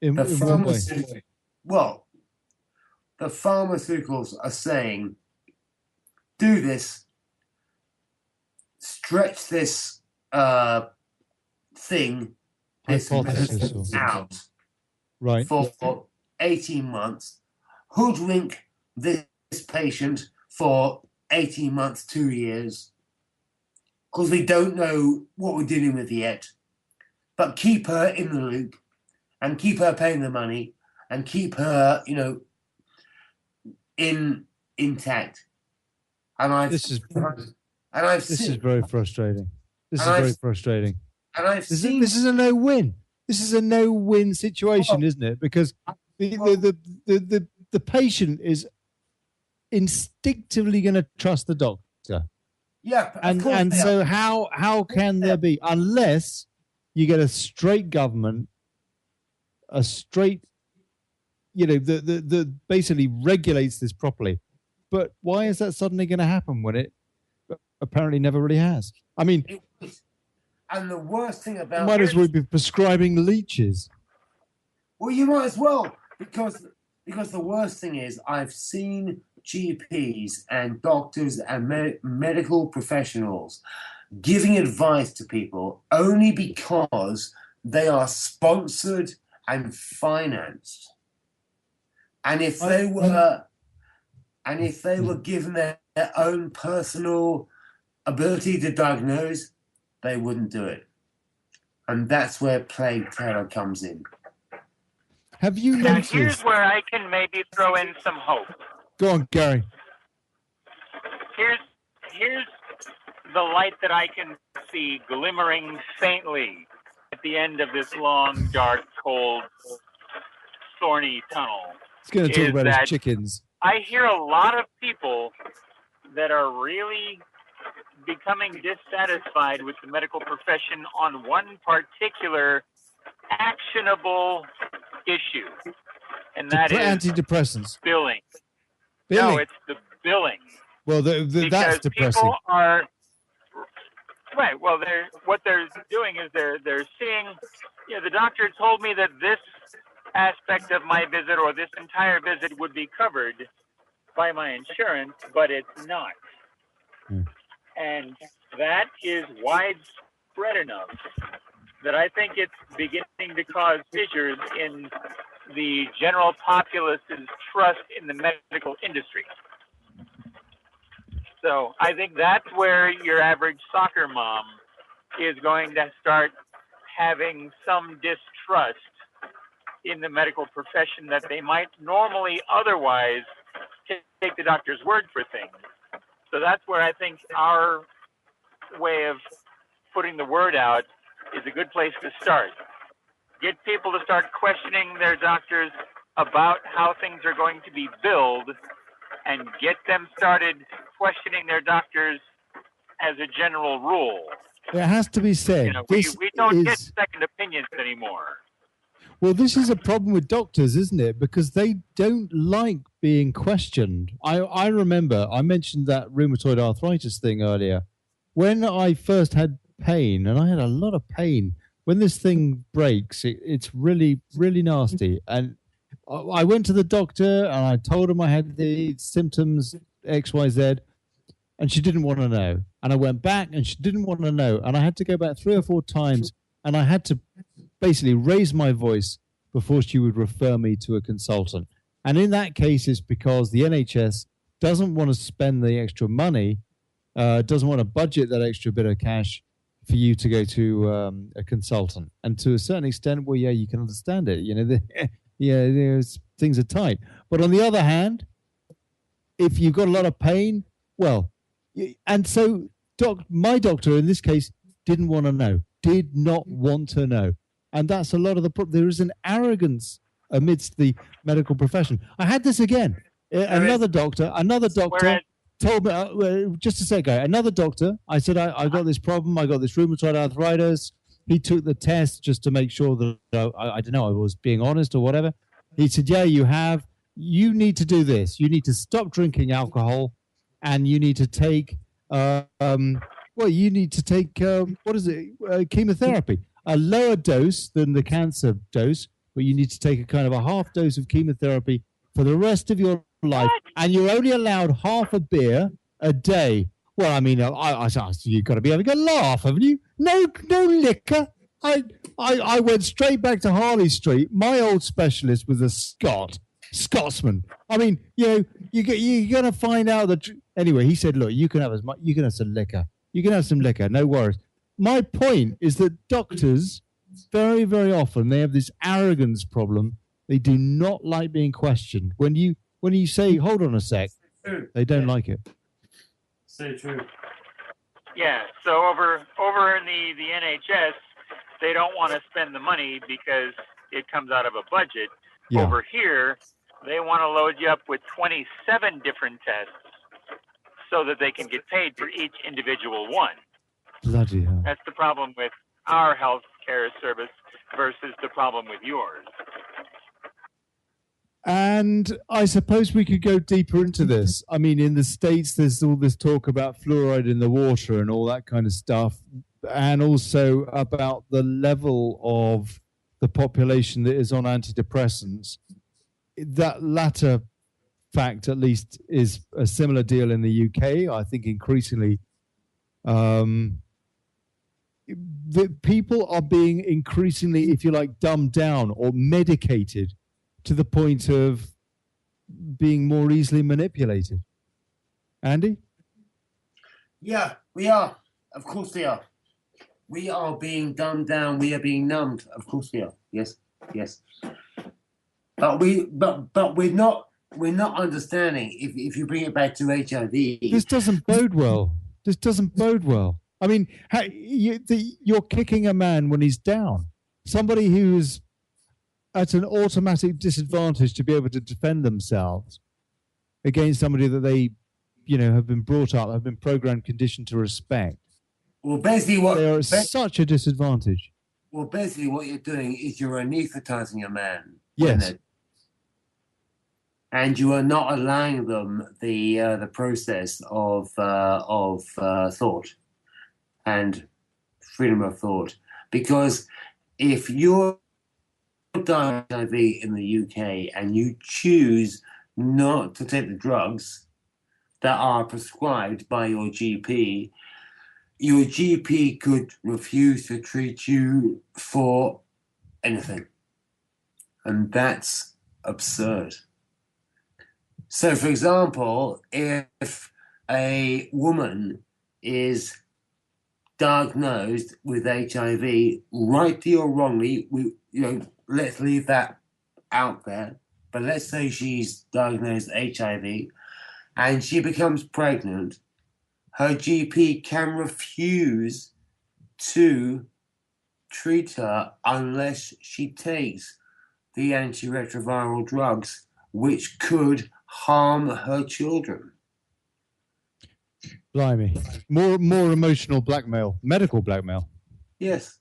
In what way? Well, the pharmaceuticals are saying, do this, stretch this thing, this hypothesis out right. for 18 months, hoodwink this patient for 18 months, 2 years, because we don't know what we're dealing with yet, but keep her in the loop and keep her paying the money and keep her, intact. And this is very frustrating. This is very frustrating. And this is a no-win. This is a no-win situation, isn't it? Because the patient is instinctively going to trust the doctor. Yeah, and so how can there be, unless you get a straight government, a straight, that basically regulates this properly. But why is that suddenly going to happen when it apparently never really has? I mean, and the worst thing about you might as well be prescribing leeches. Well, you might as well, because the worst thing is I've seen GPs and doctors and medical professionals giving advice to people only because they are sponsored and financed. And if they were given their own personal ability to diagnose, they wouldn't do it. And that's where plague terror comes in. Have you noticed? Here's where I can maybe throw in some hope. Go on, Gary. Here's the light that I can see glimmering faintly at the end of this long, dark, cold, thorny tunnel. It's going to talk about his chickens. I hear a lot of people that are really becoming dissatisfied with the medical profession on one particular actionable issue, and that is antidepressants. Billing. No, it's the billing. Well, that's depressing. People are Right. Well, what they're doing is they're seeing, the doctor told me that this aspect of my visit or this entire visit would be covered by my insurance, but it's not. And that is widespread enough that I think it's beginning to cause fissures in the general populace's trust in the medical industry. So I think that's where your average soccer mom is going to start having some distrust in the medical profession that they might normally otherwise take the doctor's word for things. So that's where I think our way of putting the word out is a good place to start. Get people to start questioning their doctors about how things are going to be billed, and get them started questioning their doctors as a general rule. It has to be said. We don't get second opinions anymore. Well, this is a problem with doctors, isn't it? Because they don't like being questioned. I remember I mentioned that rheumatoid arthritis thing earlier. When I first had pain, and I had a lot of pain, when this thing breaks, it's really, really nasty. And I went to the doctor and I told him I had the symptoms X, Y, Z, and she didn't want to know. And I went back and she didn't want to know. And I had to go back 3 or 4 times, and I had to basically raise my voice before she would refer me to a consultant. And in that case, it's because the NHS doesn't want to spend the extra money, doesn't want to budget that extra bit of cash for you to go to a consultant. And to a certain extent, well, yeah, you can understand it. Things are tight. But on the other hand, if you've got a lot of pain, well, and so my doctor in this case didn't want to know, did not want to know. And that's a lot of the problem. There is an arrogance amidst the medical profession. I had this again. Another doctor told me, just a second, another doctor, I said, I got this problem. I got this rheumatoid arthritis. He took the test just to make sure that, I don't know, I was being honest or whatever. He said, yeah, you have. You need to do this. You need to stop drinking alcohol, and you need to take, chemotherapy. A lower dose than the cancer dose, but you need to take a kind of a half dose of chemotherapy for the rest of your life, and you're only allowed half a beer a day. Well, I mean, I you've got to be having a laugh, haven't you? No liquor. I went straight back to Harley Street. My old specialist was a Scotsman. I mean, you're going to find out that. Anyway, he said, look, you can have some liquor. You can have some liquor. No worries. My point is that doctors, very, very often, they have this arrogance problem. They do not like being questioned. When you say, hold on a sec, they don't like it. So true. Yeah, so over in the NHS, they don't want to spend the money because it comes out of a budget. Yeah. Over here, they want to load you up with 27 different tests so that they can get paid for each individual one. Bloody hell. That's the problem with our health care service versus the problem with yours. And I suppose we could go deeper into this. I mean, in the States, there's all this talk about fluoride in the water and all that kind of stuff, and also about the level of the population that is on antidepressants. That latter fact, at least, is a similar deal in the UK. I think increasingly the people are being increasingly, if you like, dumbed down or medicated to the point of being more easily manipulated. Andy? Yeah, we are. Of course we are. We are being dumbed down. We are being numbed. Of course we are. Yes. But we're not understanding. If you bring it back to HIV, this doesn't bode well. I mean, you're kicking a man when he's down. Somebody who's at an automatic disadvantage to be able to defend themselves against somebody that they, have been brought up, have been programmed, conditioned to respect. Well, basically, they are at such a disadvantage. Well, basically, what you're doing is you're anesthetizing a man. Yes. And you are not allowing them the process of thought. and freedom of thought. Because if you're diagnosed with HIV in the UK and you choose not to take the drugs that are prescribed by your GP could refuse to treat you for anything. And that's absurd. So, for example, if a woman is diagnosed with HIV, rightly or wrongly, let's leave that out there. But let's say she's diagnosed with HIV and she becomes pregnant, her GP can refuse to treat her unless she takes the antiretroviral drugs, which could harm her children. Blimey. More emotional blackmail, medical blackmail. Yes.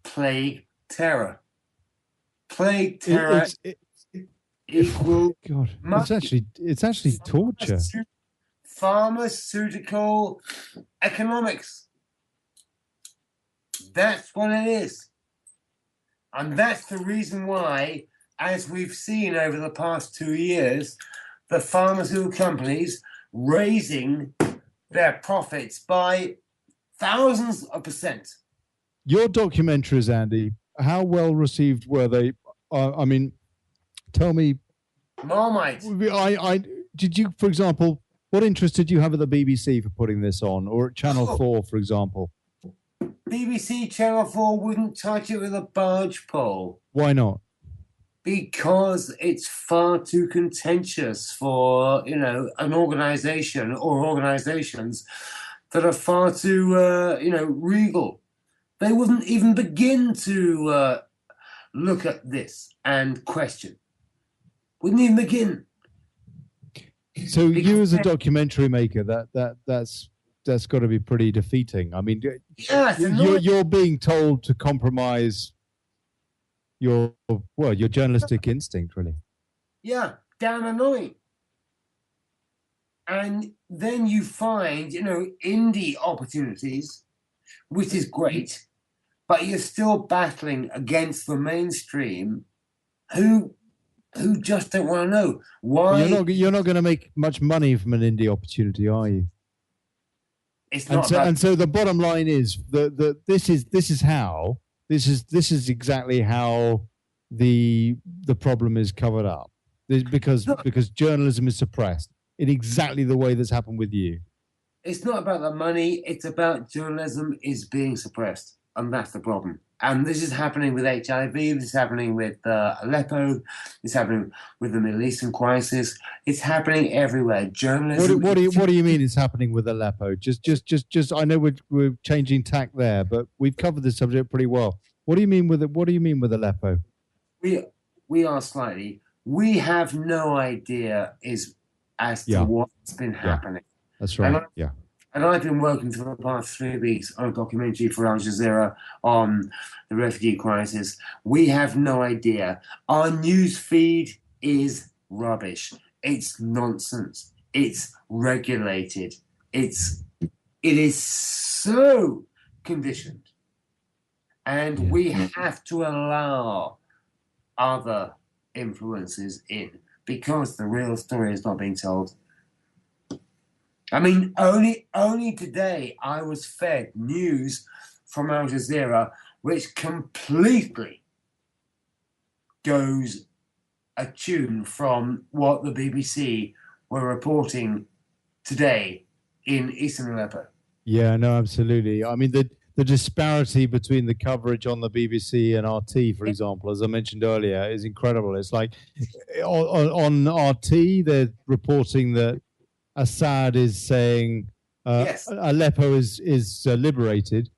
Plague terror. Plague terror equal. God, it's actually torture. Pharmaceutical economics. That's what it is. And that's the reason why, as we've seen over the past 2 years, the pharmaceutical companies raising their profits by thousands of %. Your documentaries, Andy, how well received were they? I mean, tell me. Marmite. Did you, for example, what interest did you have at the BBC for putting this on, or at Channel 4, for example? BBC Channel 4 wouldn't touch it with a barge pole. Why not? Because it's far too contentious for, an organisation or organisations that are far too, regal. They wouldn't even begin to look at this and question. Wouldn't even begin. So you as a documentary maker, that's got to be pretty defeating. I mean, you're being told to compromise your journalistic instinct, really. Yeah, damn annoying. And then you find, indie opportunities, which is great, but you're still battling against the mainstream who just don't want to know why. You're not going to make much money from an indie opportunity, are you? It's not. And so the bottom line is that this is exactly how the problem is covered up. Because journalism is suppressed in exactly the way that's happened with you. It's not about the money. It's about journalism is being suppressed, and that's the problem. And this is happening with HIV. This is happening with Aleppo. It's happening with the Middle Eastern crisis. It's happening everywhere. Journalism. What do you mean it's happening with Aleppo? Just. I know we're changing tack there, but we've covered this subject pretty well. What do you mean with Aleppo? We are slightly. We have no idea as to what's been happening. That's right. And I've been working for the past 3 weeks on a documentary for Al Jazeera on the refugee crisis. We have no idea. Our news feed is rubbish. It's nonsense. It's regulated. It is so conditioned. And we have to allow other influences in because the real story is not being told. I mean, only today I was fed news from Al Jazeera which completely goes attuned from what the BBC were reporting today in Eastern Aleppo. Yeah, no, absolutely. I mean, the disparity between the coverage on the BBC and RT, for example, as I mentioned earlier, is incredible. It's like on RT, they're reporting that Assad is saying Aleppo is liberated.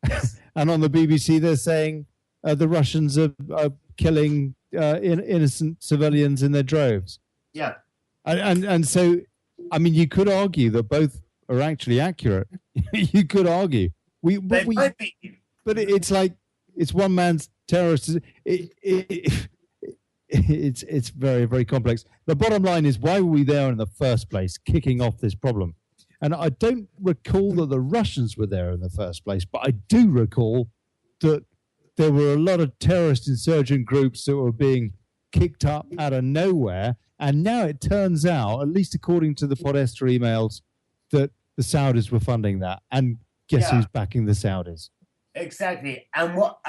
Yes. And on the BBC, they're saying the Russians are killing innocent civilians in their droves. Yeah. And so, I mean, you could argue that both are actually accurate. You could argue. But it's like it's one man's terrorist. It's very, very complex. The bottom line is, why were we there in the first place, kicking off this problem? And I don't recall that the Russians were there in the first place, but I do recall that there were a lot of terrorist insurgent groups that were being kicked up out of nowhere. And now it turns out, at least according to the Podesta emails, that the Saudis were funding that. And guess who's backing the Saudis? Exactly. And what?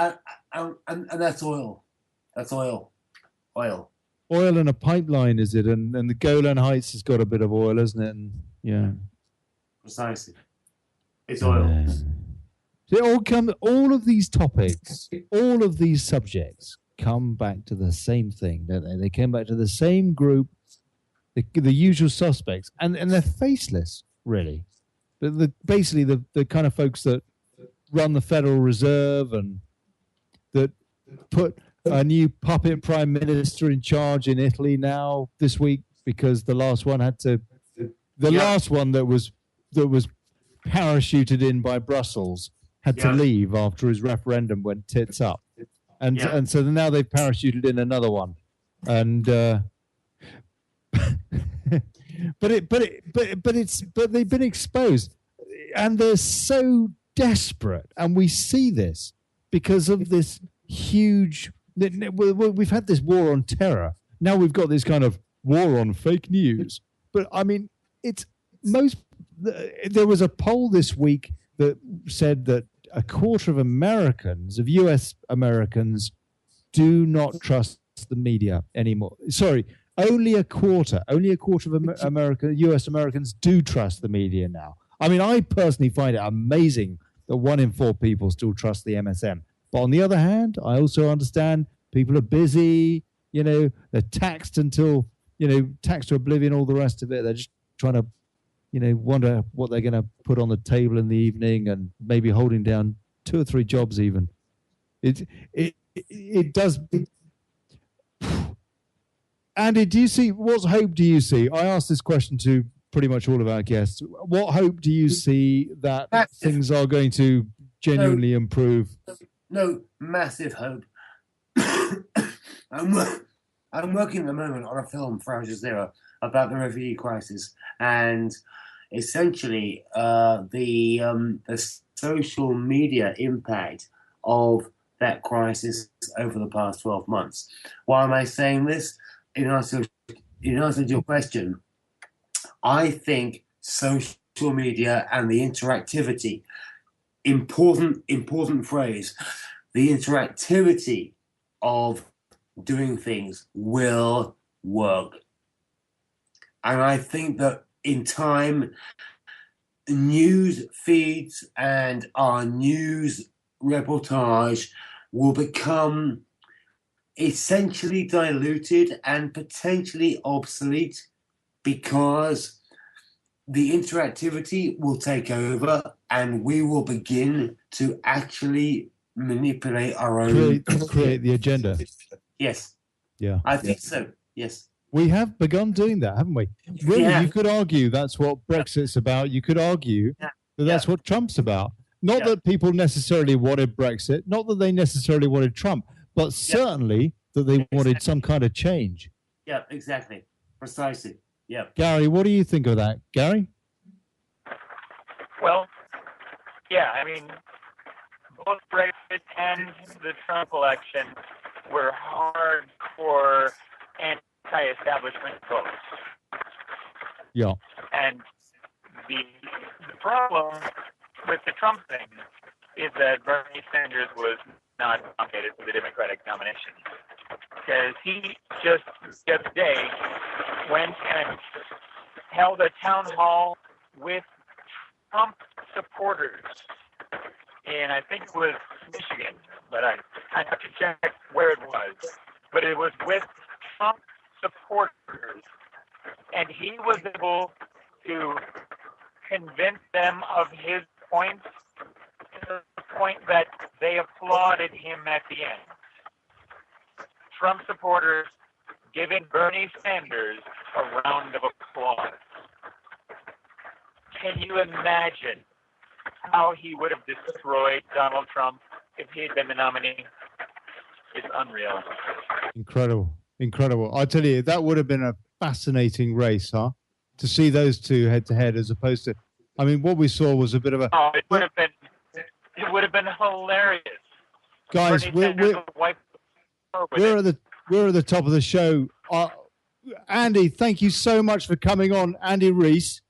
And that's oil. That's oil. Oil. Oil and a pipeline, is it? And the Golan Heights has got a bit of oil, isn't it? And yeah. Precisely. It's oil. All of these topics, all of these subjects come back to the same thing, don't they? They came back to the same group, the usual suspects, and they're faceless, really. Basically the kind of folks that run the Federal Reserve and that put a new puppet prime minister in charge in Italy now this week because the last one had to, last one that was parachuted in by Brussels had to leave after his referendum went tits up. And so now they've parachuted in another one, and but they've been exposed, and they're so desperate, and we see this because of this huge. We've had this war on terror. Now we've got this kind of war on fake news. But I mean, there was a poll this week that said that a quarter of Americans, of US Americans, do not trust the media anymore. Sorry, only a quarter of US Americans do trust the media now. I mean, I personally find it amazing that 1 in 4 people still trust the MSM. But on the other hand, I also understand people are busy, they're taxed until, taxed to oblivion, all the rest of it. They're just trying to wonder what they're going to put on the table in the evening, and maybe holding down 2 or 3 jobs even. It does. Andy, what hope do you see? I asked this question to pretty much all of our guests. What hope do you see that things are going to genuinely improve? No, massive hope. I'm working at the moment on a film for Al Jazeera about the refugee crisis, and essentially the social media impact of that crisis over the past 12 months. Why am I saying this? In answer to your question, I think social media and the interactivity, important phrase, the interactivity of doing things will work. And I think that in time, news feeds and our news reportage will become essentially diluted and potentially obsolete, because the interactivity will take over and we will begin to actually manipulate our own... Create the agenda. Yes. Yeah. I think so, yes. We have begun doing that, haven't we? Really, you could argue that's what Brexit's about. You could argue that that's what Trump's about. Not that people necessarily wanted Brexit, not that they necessarily wanted Trump, but certainly that they wanted some kind of change. Yeah, exactly. Precisely. Yeah. Gary, what do you think of that? Gary? Well, yeah, I mean, both Brexit and the Trump election were hardcore anti-establishment votes. Yeah. And the problem with the Trump thing is that Bernie Sanders was not nominated for the Democratic nomination, because he just the other day went and held a town hall with Trump supporters in, I think it was Michigan, but I have to check where it was. But it was with Trump supporters, and he was able to convince them of his points to the point that they applauded him at the end. Trump supporters giving Bernie Sanders a round of applause. Can you imagine how he would have destroyed Donald Trump if he had been the nominee? It's unreal. Incredible. I tell you, that would have been a fascinating race, huh? To see those two head to head, as opposed to I mean, what we saw was a bit of a. Oh, it would have been hilarious. Guys, we're at the top of the show. Andy, thank you so much for coming on. Andi Reiss.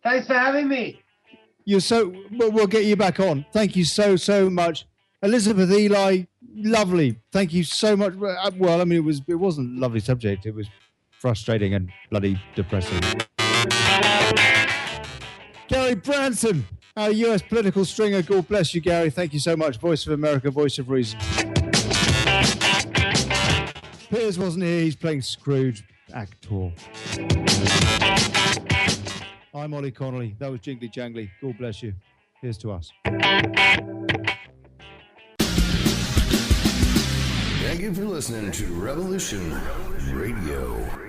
Thanks for having me. We'll get you back on. Thank you so much. Elizabeth Ely, lovely. Thank you so much. Well, I mean, it wasn't a lovely subject. It was frustrating and bloody depressing. Gary Branson, our US political stringer. God bless you, Gary. Thank you so much. Voice of America, voice of reason. Piers wasn't here. He's playing Scrooge, actor. I'm Olly Connelly. That was Jingly-Jangly. God bless you. Here's to us. Thank you for listening to Revolution Radio.